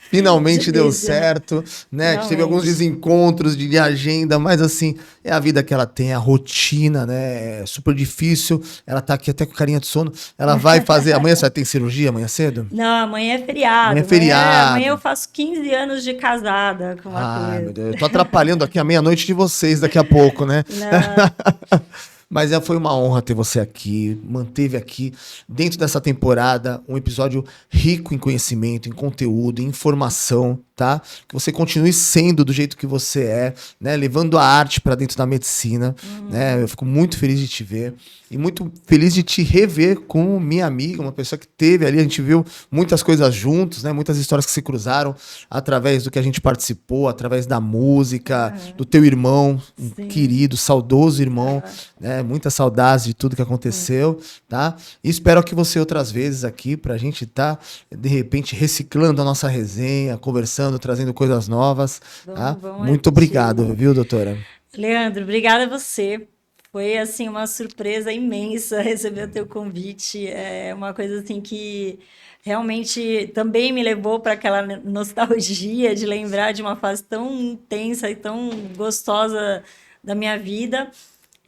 Finalmente deu certo, né? A gente teve alguns desencontros de agenda, mas assim, é a vida que ela tem, a rotina, né? É super difícil. Ela tá aqui até com carinha de sono. Ela vai fazer. Amanhã você vai ter cirurgia amanhã cedo? Não, amanhã é feriado. Amanhã é feriado. Amanhã eu faço 15 anos de casada com uma coisa. Meu Deus, eu tô atrapalhando aqui a meia-noite de vocês daqui a pouco, né? Não. Mas foi uma honra ter você aqui, manteve aqui, dentro dessa temporada, um episódio rico em conhecimento, em conteúdo, em informação, tá? Que você continue sendo do jeito que você é, né? Levando a arte para dentro da medicina, né? Eu fico muito feliz de te ver e muito feliz de te rever com minha amiga, uma pessoa que teve ali, a gente viu muitas coisas juntos, né? Muitas histórias que se cruzaram através do que a gente participou, através da música, do teu irmão, um querido, saudoso irmão, né? Muitas saudades de tudo que aconteceu, tá? E espero que você outras vezes aqui pra gente tá, de repente, reciclando a nossa resenha, conversando, trazendo coisas novas, tá? Muito obrigado, viu, doutora? Leandro, obrigada a você. Foi, assim, uma surpresa imensa receber o teu convite. É uma coisa, assim, que realmente também me levou para aquela nostalgia de lembrar de uma fase tão intensa e tão gostosa da minha vida.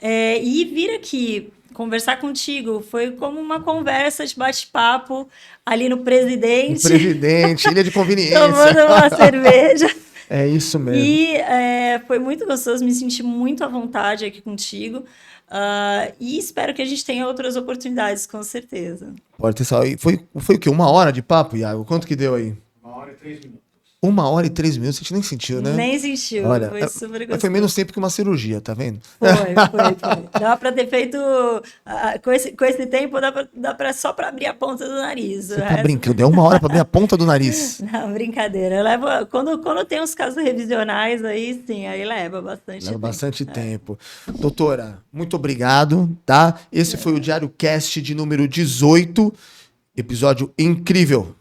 E vir aqui conversar contigo foi como uma conversa de bate-papo ali no Presidente. No Presidente, ilha de conveniência. Tomando uma cerveja. É isso mesmo. E foi muito gostoso, me senti muito à vontade aqui contigo. E espero que a gente tenha outras oportunidades, com certeza. Pode ter só. Foi o quê? 1 hora de papo, Iago? Quanto que deu aí? 1h03. 1h03, a gente nem sentiu, né? Nem sentiu, olha, foi super gostoso. Foi menos tempo que uma cirurgia, tá vendo? Foi. Dá pra ter feito... com esse tempo, dá pra só pra abrir a ponta do nariz. Você tá brincando? Deu 1 hora pra abrir a ponta do nariz. Não, brincadeira. Eu levo, quando tem uns casos revisionais, aí sim, aí leva bastante tempo. Leva bastante tempo. Doutora, muito obrigado, tá? Esse foi o Diário Cast de número 18, episódio incrível.